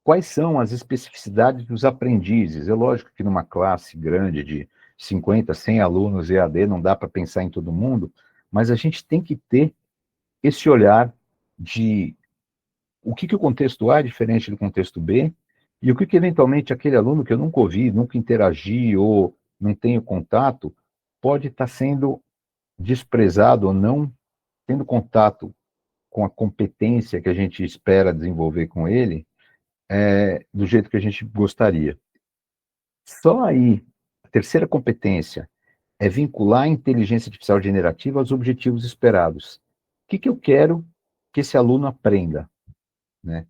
Quais são as especificidades dos aprendizes? É lógico que numa classe grande de 50, 100 alunos EAD não dá para pensar em todo mundo, mas a gente tem que ter esse olhar de o que o contexto A é diferente do contexto B, e o que eventualmente aquele aluno que eu nunca ouvi, nunca interagi ou não tenho contato, pode estar sendo desprezado ou não tendo contato com a competência que a gente espera desenvolver com ele, do jeito que a gente gostaria. Só aí, a terceira competência é vincular a inteligência artificial generativa aos objetivos esperados. O que eu quero que esse aluno aprenda, né?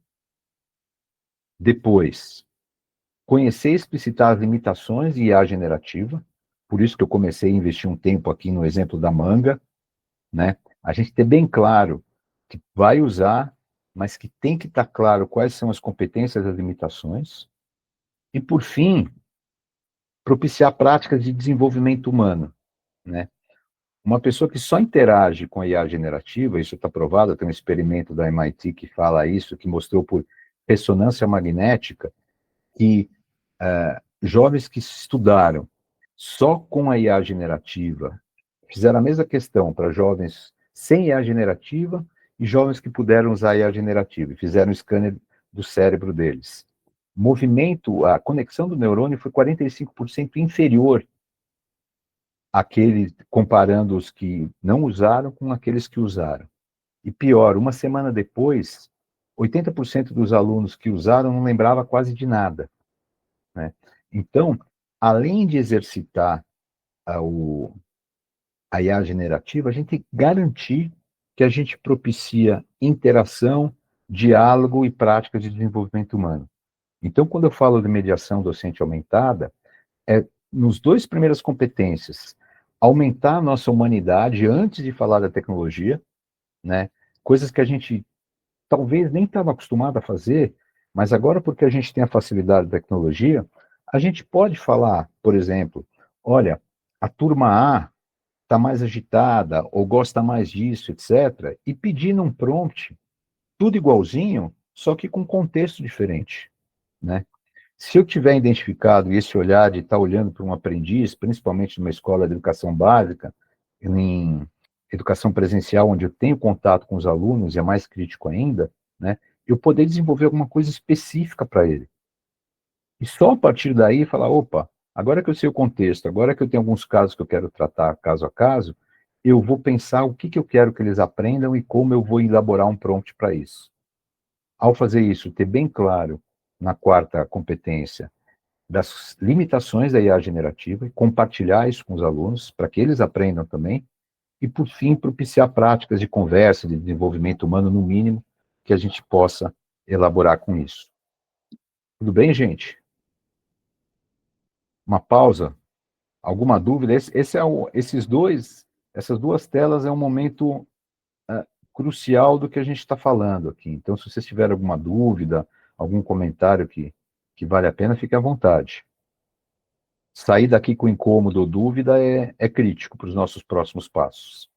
Depois, conhecer e explicitar as limitações de IA generativa, por isso que eu comecei a investir um tempo aqui no exemplo da Manga, né? A gente ter bem claro que vai usar, mas que tem que estar claro quais são as competências e as limitações. E, por fim, propiciar práticas de desenvolvimento humano, né? Uma pessoa que só interage com a IA generativa, isso está provado, tem um experimento da MIT que fala isso, que mostrou por ressonância magnética que jovens que estudaram só com a IA generativa fizeram a mesma questão para jovens sem IA generativa e jovens que puderam usar a IA generativa e fizeram um scanner do cérebro deles. Movimento, a conexão do neurônio foi 45% inferior àquele, comparando os que não usaram com aqueles que usaram. E pior, uma semana depois, 80% dos alunos que usaram não lembrava quase de nada, né? Então, além de exercitar a IA generativa, a gente tem que garantir que a gente propicia interação, diálogo e práticas de desenvolvimento humano. Então, quando eu falo de mediação docente aumentada, nos 2 primeiras competências, aumentar a nossa humanidade antes de falar da tecnologia, né? Coisas que a gente talvez nem estava acostumado a fazer, mas agora porque a gente tem a facilidade da tecnologia, a gente pode falar, por exemplo, olha, a turma A está mais agitada ou gosta mais disso, etc., e pedir num prompt tudo igualzinho, só que com contexto diferente, né? Se eu tiver identificado esse olhar de estar olhando para um aprendiz, principalmente numa escola de educação básica, em educação presencial, onde eu tenho contato com os alunos, e é mais crítico ainda, né, eu poder desenvolver alguma coisa específica para ele. E só a partir daí falar, opa, agora que eu sei o contexto, agora que eu tenho alguns casos que eu quero tratar caso a caso, eu vou pensar o que eu quero que eles aprendam e como eu vou elaborar um prompt para isso. Ao fazer isso, ter bem claro, na quarta competência, das limitações da IA generativa e compartilhar isso com os alunos, para que eles aprendam também, e, por fim, propiciar práticas de conversa, de desenvolvimento humano, no mínimo, que a gente possa elaborar com isso. Tudo bem, gente? Uma pausa? Alguma dúvida? Essas 2 telas é um momento crucial do que a gente está falando aqui. Então, se vocês tiverem alguma dúvida, algum comentário que vale a pena, fique à vontade. Sair daqui com incômodo ou dúvida é crítico para os nossos próximos passos.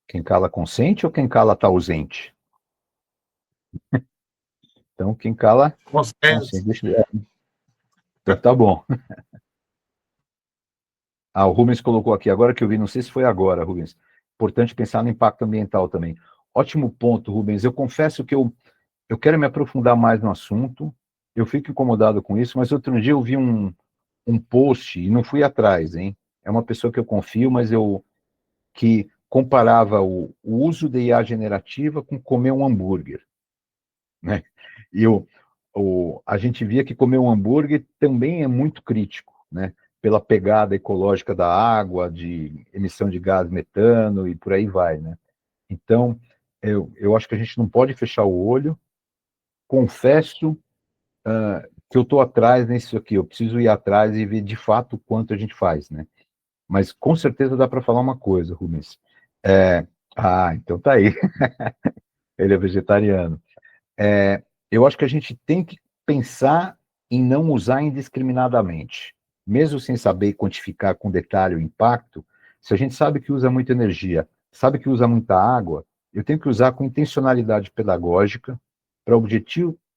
Quem cala consente ou quem cala está ausente? Então, quem cala consente. Deixa eu ver. Então, tá bom. O Rubens colocou aqui, agora que eu vi, não sei se foi agora, Rubens. Importante pensar no impacto ambiental também. Ótimo ponto, Rubens. Eu confesso que eu quero me aprofundar mais no assunto. Eu fico incomodado com isso, mas outro dia eu vi um post e não fui atrás, hein? É uma pessoa que eu confio, mas que comparava o uso de IA generativa com comer um hambúrguer, né? E a gente via que comer um hambúrguer também é muito crítico, né? Pela pegada ecológica da água, de emissão de gás metano e por aí vai, né? Então, eu acho que a gente não pode fechar o olho. Confesso que eu estou atrás nisso aqui, eu preciso ir atrás e ver de fato o quanto a gente faz, né? Mas com certeza dá para falar uma coisa, Rubens. Então tá aí. Ele é vegetariano. Eu acho que a gente tem que pensar em não usar indiscriminadamente. Mesmo sem saber quantificar com detalhe o impacto, se a gente sabe que usa muita energia, sabe que usa muita água, eu tenho que usar com intencionalidade pedagógica para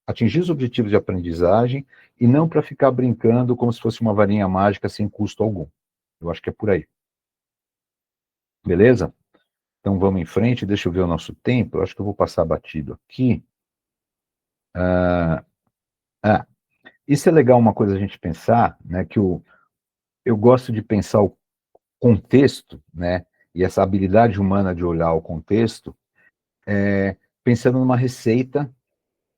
atingir os objetivos de aprendizagem e não para ficar brincando como se fosse uma varinha mágica sem custo algum. Eu acho que é por aí. Beleza? Então vamos em frente, deixa eu ver o nosso tempo. Eu acho que eu vou passar batido aqui. Isso é legal, uma coisa a gente pensar, né? Que eu gosto de pensar o contexto, né? E essa habilidade humana de olhar o contexto, pensando numa receita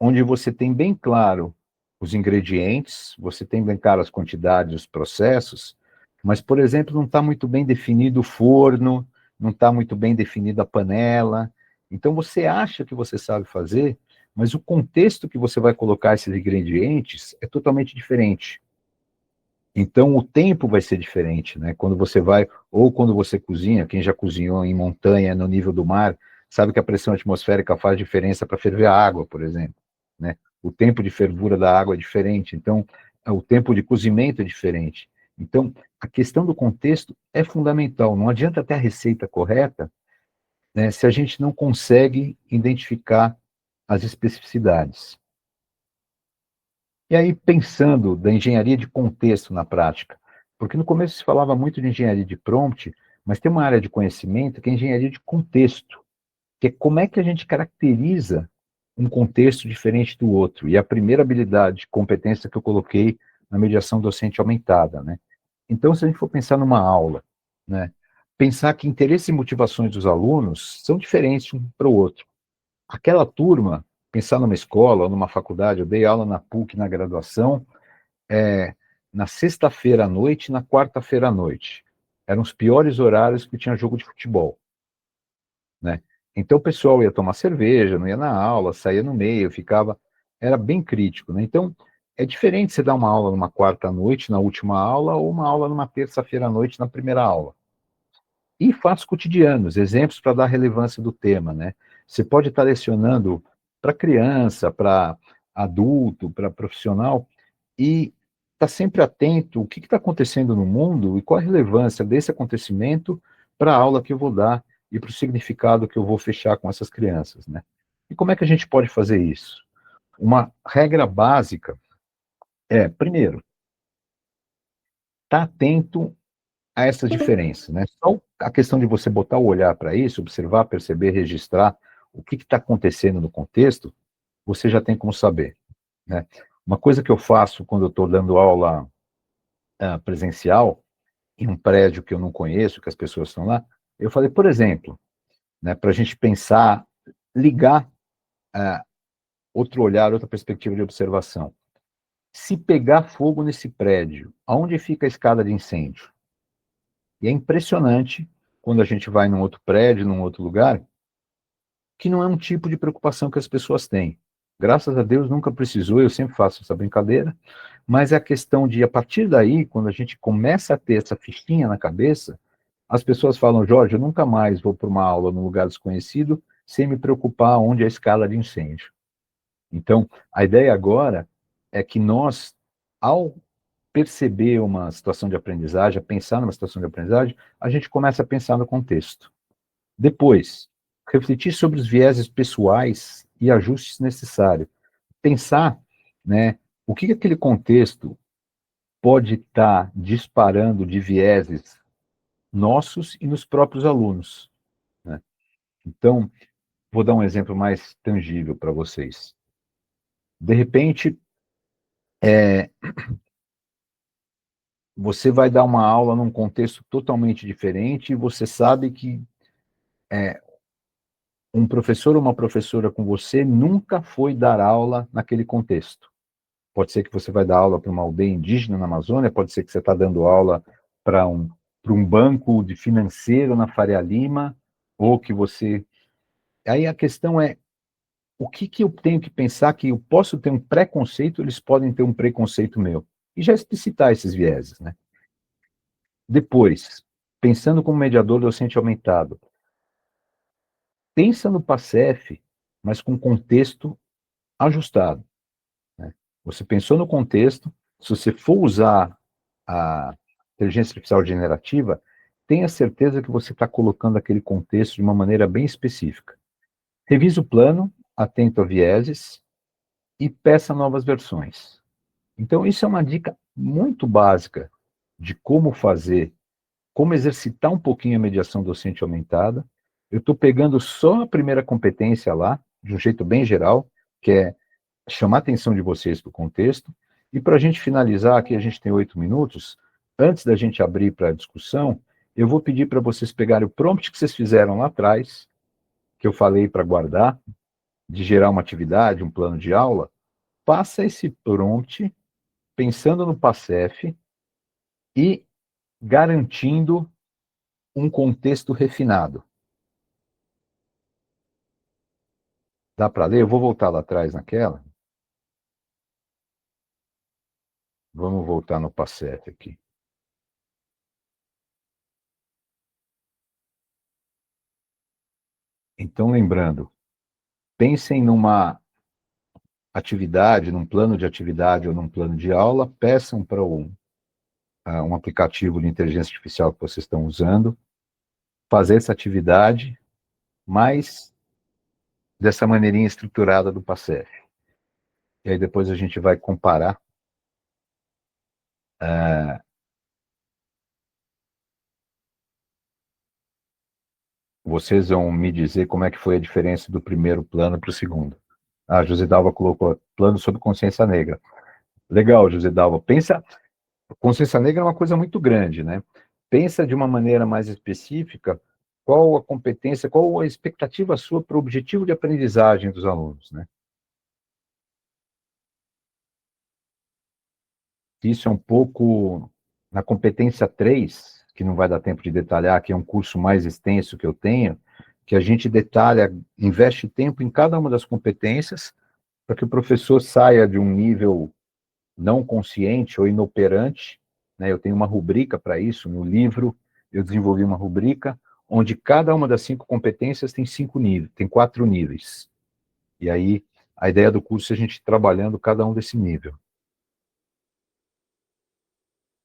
onde você tem bem claro os ingredientes, você tem bem claro as quantidades, os processos, mas, por exemplo, não está muito bem definido o forno, não está muito bem definida a panela. Então, você acha que você sabe fazer, mas o contexto que você vai colocar esses ingredientes é totalmente diferente. Então, o tempo vai ser diferente, né? Quando você vai, ou quando você cozinha, quem já cozinhou em montanha, no nível do mar, sabe que a pressão atmosférica faz diferença para ferver a água, por exemplo, né? O tempo de fervura da água é diferente, então, o tempo de cozimento é diferente. Então, a questão do contexto é fundamental. Não adianta ter a receita correta, né, se a gente não consegue identificar as especificidades. E aí, pensando da engenharia de contexto na prática, porque no começo se falava muito de engenharia de prompt, mas tem uma área de conhecimento que é engenharia de contexto, que é como é que a gente caracteriza um contexto diferente do outro. E a primeira habilidade, competência que eu coloquei na mediação docente aumentada, né? Então, se a gente for pensar numa aula, né, pensar que interesses e motivações dos alunos são diferentes um para o outro. Aquela turma, pensar numa escola ou numa faculdade, eu dei aula na PUC na graduação, na sexta-feira à noite e na quarta-feira à noite. Eram os piores horários que tinha jogo de futebol, né? Então o pessoal ia tomar cerveja, não ia na aula, saía no meio, era bem crítico, né? Então é diferente você dar uma aula numa quarta à noite, na última aula, ou uma aula numa terça-feira à noite, na primeira aula. E fatos cotidianos, exemplos para dar relevância do tema, né? Você pode estar lecionando para criança, para adulto, para profissional, e estar sempre atento o que está acontecendo no mundo e qual a relevância desse acontecimento para a aula que eu vou dar e para o significado que eu vou fechar com essas crianças, né? E como é que a gente pode fazer isso? Uma regra básica primeiro, estar atento a essas diferenças, né? Só a questão de você botar o olhar para isso, observar, perceber, registrar o que está acontecendo no contexto, você já tem como saber, né? Uma coisa que eu faço quando eu estou dando aula presencial, em um prédio que eu não conheço, que as pessoas estão lá, eu falei, por exemplo, né, para a gente pensar, ligar outro olhar, outra perspectiva de observação. Se pegar fogo nesse prédio, aonde fica a escada de incêndio? E é impressionante, quando a gente vai num outro prédio, num outro lugar, que não é um tipo de preocupação que as pessoas têm. Graças a Deus nunca precisou, eu sempre faço essa brincadeira, mas é a questão de, a partir daí, quando a gente começa a ter essa fichinha na cabeça, as pessoas falam, Jorge, eu nunca mais vou para uma aula num lugar desconhecido sem me preocupar onde é a escala de incêndio. Então, a ideia agora é que nós, ao perceber uma situação de aprendizagem, a pensar numa situação de aprendizagem, a gente começa a pensar no contexto. Depois, refletir sobre os vieses pessoais e ajustes necessários. Pensar, né, o que aquele contexto pode estar disparando de vieses nossos e nos próprios alunos, né? Então, vou dar um exemplo mais tangível para vocês. De repente, você vai dar uma aula num contexto totalmente diferente e você sabe que um professor ou uma professora com você nunca foi dar aula naquele contexto. Pode ser que você vai dar aula para uma aldeia indígena na Amazônia, pode ser que você está dando aula para um banco de financeiro na Faria Lima, ou que você... Aí a questão é, o que eu tenho que pensar que eu posso ter um preconceito, eles podem ter um preconceito meu. E já explicitar esses vieses, né? Depois, pensando como mediador docente aumentado, pensa no PASEF, mas com contexto ajustado, né? Você pensou no contexto, se você for usar a inteligência artificial generativa, tenha certeza que você está colocando aquele contexto de uma maneira bem específica. Revise o plano, atento a vieses e peça novas versões. Então, isso é uma dica muito básica de como fazer, como exercitar um pouquinho a mediação docente aumentada. Eu estou pegando só a primeira competência lá, de um jeito bem geral, que é chamar a atenção de vocês para o contexto. E para a gente finalizar, aqui a gente tem 8 minutos, antes da gente abrir para a discussão, eu vou pedir para vocês pegarem o prompt que vocês fizeram lá atrás, que eu falei para guardar, de gerar uma atividade, um plano de aula, faça esse prompt pensando no PASEF e garantindo um contexto refinado. Dá para ler? Eu vou voltar lá atrás naquela. Vamos voltar no PASEF aqui. Então, lembrando, pensem numa atividade, num plano de atividade ou num plano de aula, peçam para um aplicativo de inteligência artificial que vocês estão usando, fazer essa atividade, mas dessa maneirinha estruturada do PASEF. E aí depois a gente vai comparar vocês vão me dizer como é que foi a diferença do primeiro plano para o segundo. A José Dalva colocou plano sobre consciência negra. Legal, José Dalva. Pensa, consciência negra é uma coisa muito grande, né? Pensa de uma maneira mais específica qual a competência, qual a expectativa sua para o objetivo de aprendizagem dos alunos, né? Isso é um pouco na competência 3, que não vai dar tempo de detalhar, que é um curso mais extenso que eu tenho, que a gente detalha, investe tempo em cada uma das competências, para que o professor saia de um nível não consciente ou inoperante, né? Eu tenho uma rubrica para isso, no livro eu desenvolvi uma rubrica, onde cada uma das 5 competências tem 5 níveis, tem 4 níveis. E aí, a ideia do curso é a gente ir trabalhando cada um desse nível.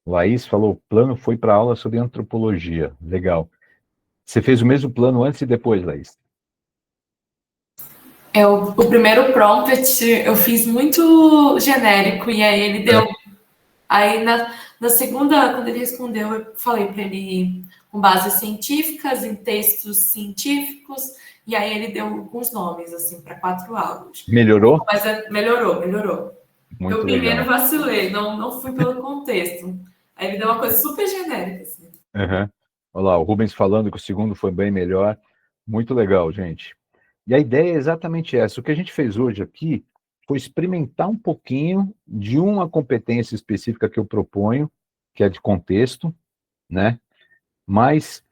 Laís falou, o plano foi para aula sobre antropologia. Legal. Você fez o mesmo plano antes e depois, Laís? O primeiro prompt eu fiz muito genérico, e aí ele deu. Aí na segunda, quando ele respondeu, eu falei para ele ir com bases científicas, em textos científicos, e aí ele deu alguns nomes, assim, para 4 aulas. Melhorou? Mas melhorou. Muito Eu primeiro legal. vacilei, não fui pelo contexto. Aí ele deu uma coisa super genérica, assim. Uhum. Olha lá, o Rubens falando que o segundo foi bem melhor. Muito legal, gente. E a ideia é exatamente essa. O que a gente fez hoje aqui foi experimentar um pouquinho de uma competência específica que eu proponho, que é de contexto, né? Mas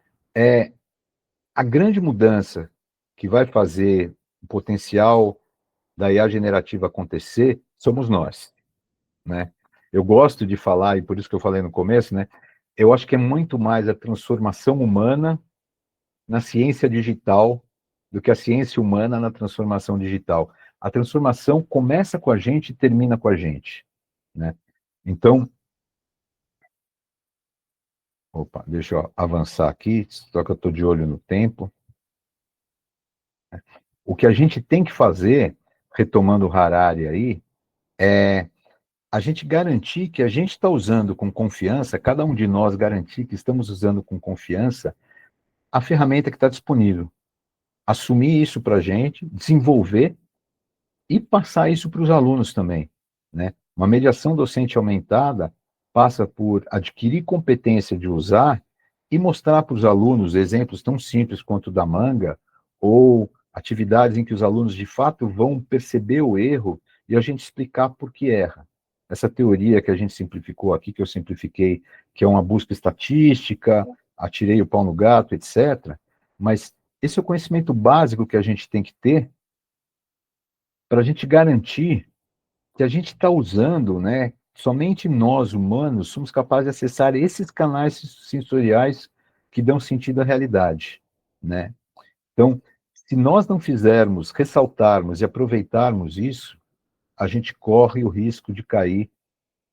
a grande mudança que vai fazer o potencial da IA generativa acontecer somos nós, né? Eu gosto de falar, e por isso que eu falei no começo, né? eu acho que é muito mais a transformação humana na ciência digital do que a ciência humana na transformação digital. A transformação começa com a gente e termina com a gente, né? Então, opa, deixa eu avançar aqui, só que eu estou de olho no tempo. O que a gente tem que fazer, retomando o Harari aí, é a gente garantir que a gente está usando com confiança, cada um de nós garantir que estamos usando com confiança a ferramenta que está disponível. Assumir isso para a gente, desenvolver e passar isso para os alunos também, né? Uma mediação docente aumentada passa por adquirir competência de usar e mostrar para os alunos exemplos tão simples quanto o da manga, ou atividades em que os alunos de fato vão perceber o erro e a gente explicar por que erra. Essa teoria que a gente simplificou aqui, que eu simplifiquei, que é uma busca estatística, atirei o pau no gato, etc. Mas esse é o conhecimento básico que a gente tem que ter para a gente garantir que a gente está usando, né? Somente nós, humanos, somos capazes de acessar esses canais sensoriais que dão sentido à realidade, né? Então, se nós não fizermos, ressaltarmos e aproveitarmos isso, a gente corre o risco de cair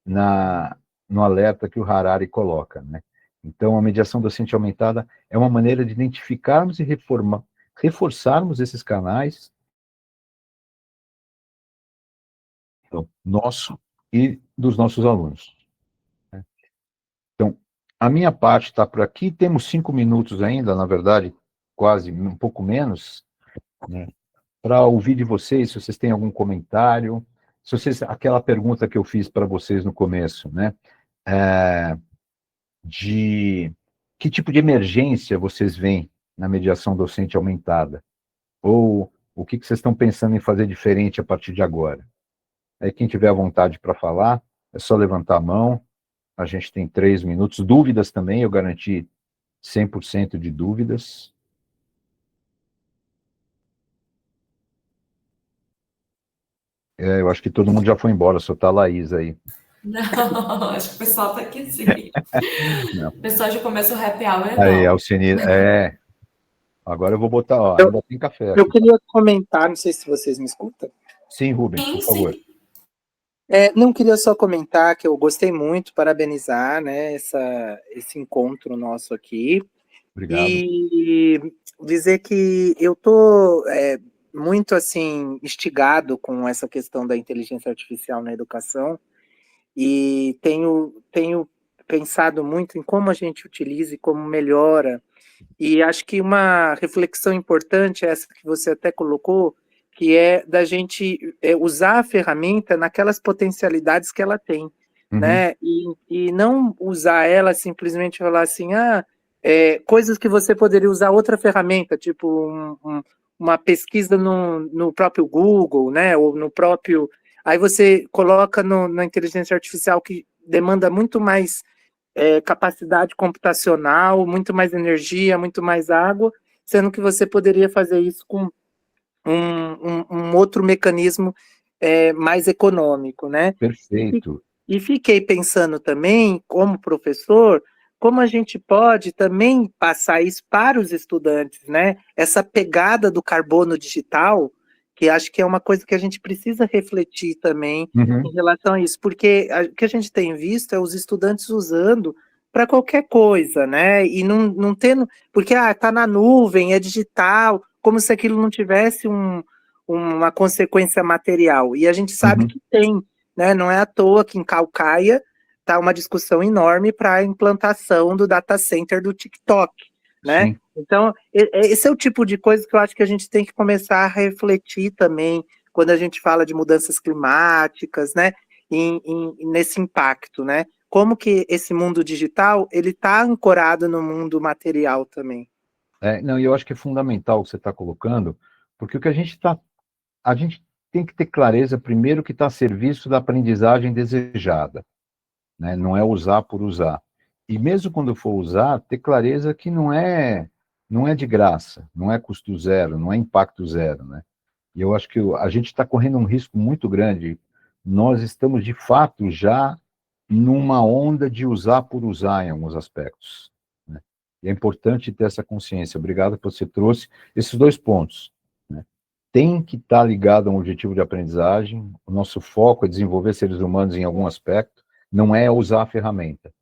no alerta que o Harari coloca, né? Então, a mediação docente aumentada é uma maneira de identificarmos e reforçarmos esses canais, então, nosso e dos nossos alunos. Então, a minha parte está por aqui. Temos 5 minutos ainda, na verdade, quase um pouco menos, né, para ouvir de vocês, se vocês têm algum comentário, se vocês, aquela pergunta que eu fiz para vocês no começo, né, de que tipo de emergência vocês veem na mediação docente aumentada? Ou o que vocês estão pensando em fazer diferente a partir de agora? Aí, quem tiver vontade para falar, é só levantar a mão. A gente tem 3 minutos. Dúvidas também, eu garanti 100% de dúvidas. Eu acho que todo mundo já foi embora, só está a Laís aí. Não, acho que o pessoal está aqui sim. O pessoal já começa o happy hour. Aí, Alcine, agora eu vou botar, ó, ainda tem café aqui. Eu queria comentar, não sei se vocês me escutam. Sim, Rubens, por favor. Sim. Não, queria só comentar que eu gostei muito, parabenizar, né, esse encontro nosso aqui. Obrigado. E dizer que eu estou muito, assim, instigado com essa questão da inteligência artificial na educação e tenho pensado muito em como a gente utiliza e como melhora. E acho que uma reflexão importante é essa que você até colocou, que é da gente usar a ferramenta naquelas potencialidades que ela tem, né? E não usar ela simplesmente falar assim, coisas que você poderia usar outra ferramenta, tipo uma pesquisa no próprio Google, né? Ou no próprio... Aí você coloca na inteligência artificial que demanda muito mais capacidade computacional, muito mais energia, muito mais água, sendo que você poderia fazer isso com um outro mecanismo mais econômico, né? Perfeito. E fiquei pensando também, como professor, como a gente pode também passar isso para os estudantes, né? Essa pegada do carbono digital, que acho que é uma coisa que a gente precisa refletir também em relação a isso, porque o que a gente tem visto é os estudantes usando para qualquer coisa, né? E não tendo, porque tá na nuvem, é digital, como se aquilo não tivesse uma consequência material. E a gente sabe que tem, né? Não é à toa que em Calcaia está uma discussão enorme para a implantação do data center do TikTok, né? Sim. Então, esse é o tipo de coisa que eu acho que a gente tem que começar a refletir também quando a gente fala de mudanças climáticas, né? Nesse impacto, né? Como que esse mundo digital, ele está ancorado no mundo material também. Não, e eu acho que é fundamental o que você está colocando, porque o que a gente tem que ter clareza, primeiro, que está a serviço da aprendizagem desejada, né? Não é usar por usar. E mesmo quando for usar, ter clareza que não é de graça, não é custo zero, não é impacto zero, né? E eu acho que a gente está correndo um risco muito grande. Nós estamos, de fato, já numa onda de usar por usar em alguns aspectos, né? E é importante ter essa consciência. Obrigado por você trouxe esses 2 pontos, né? Tem que estar ligado a um objetivo de aprendizagem, o nosso foco é desenvolver seres humanos em algum aspecto, não é usar a ferramenta.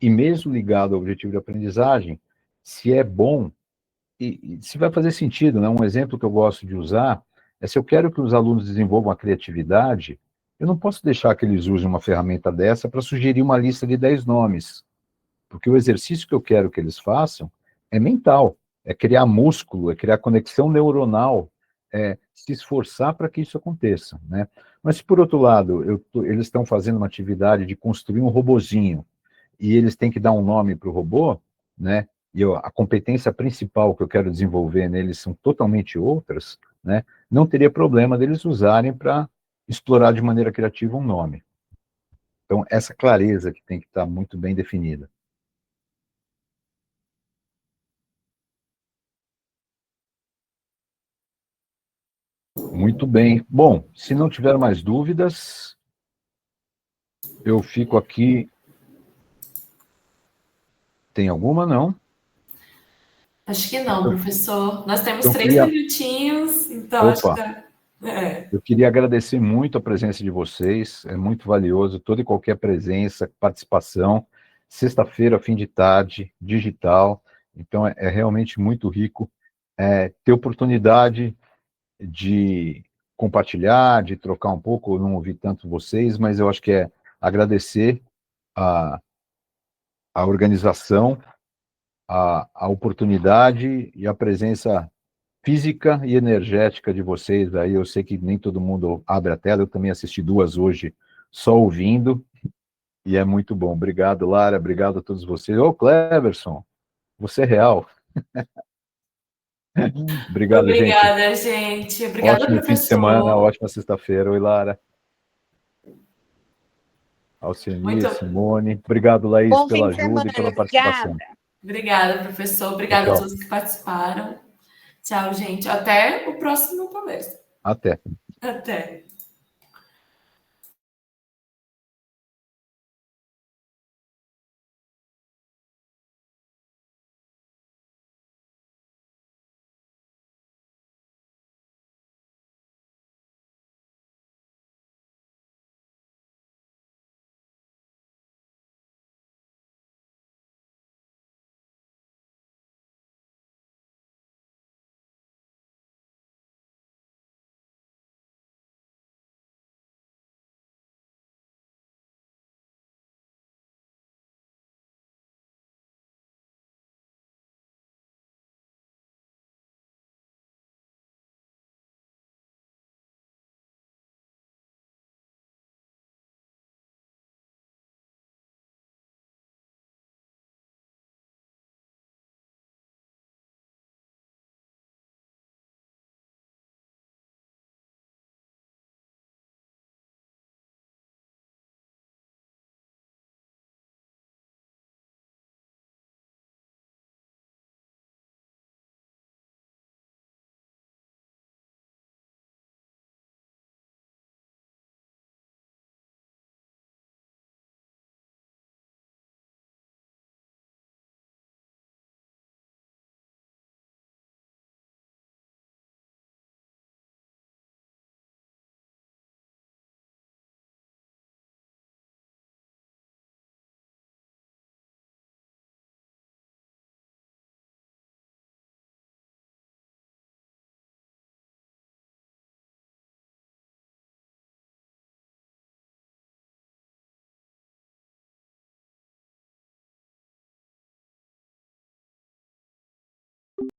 E mesmo ligado ao objetivo de aprendizagem, se é bom, e se vai fazer sentido, né? Um exemplo que eu gosto de usar é se eu quero que os alunos desenvolvam a criatividade, eu não posso deixar que eles usem uma ferramenta dessa para sugerir uma lista de 10 nomes, porque o exercício que eu quero que eles façam é mental, é criar músculo, é criar conexão neuronal, é se esforçar para que isso aconteça, né? Mas se por outro lado, eles estão fazendo uma atividade de construir um robozinho, e eles têm que dar um nome para o robô, né? E a competência principal que eu quero desenvolver neles são totalmente outras, né? Não teria problema deles usarem para explorar de maneira criativa um nome. Então, essa clareza que tem que estar muito bem definida. Muito bem. Bom, se não tiver mais dúvidas, eu fico aqui. Tem alguma, não? Acho que não, professor. Nós temos Eu 3 queria... minutinhos, então acho que... Eu queria agradecer muito a presença de vocês, é muito valioso, toda e qualquer presença, participação. Sexta-feira, fim de tarde, digital, então é realmente muito rico ter oportunidade de compartilhar, de trocar um pouco. Eu não ouvi tanto vocês, mas eu acho que é agradecer a organização, a oportunidade e a presença física e energética de vocês. Aí eu sei que nem todo mundo abre a tela, eu também assisti 2 hoje só ouvindo, e é muito bom. Obrigado, Lara, obrigado a todos vocês. Ô, Cleverson, você é real. Obrigado, gente. Obrigada, gente. Obrigada, Ótimo fim de semana, professor. ótima sexta-feira. Oi, Lara. Alceni, Muito Simone. Obrigado, Laís, Bom fim pela de ajuda semana, e pela participação. obrigada, professor. Obrigada a Tchau. todos que participaram. Tchau, gente. Até o próximo palestra. Até. Até.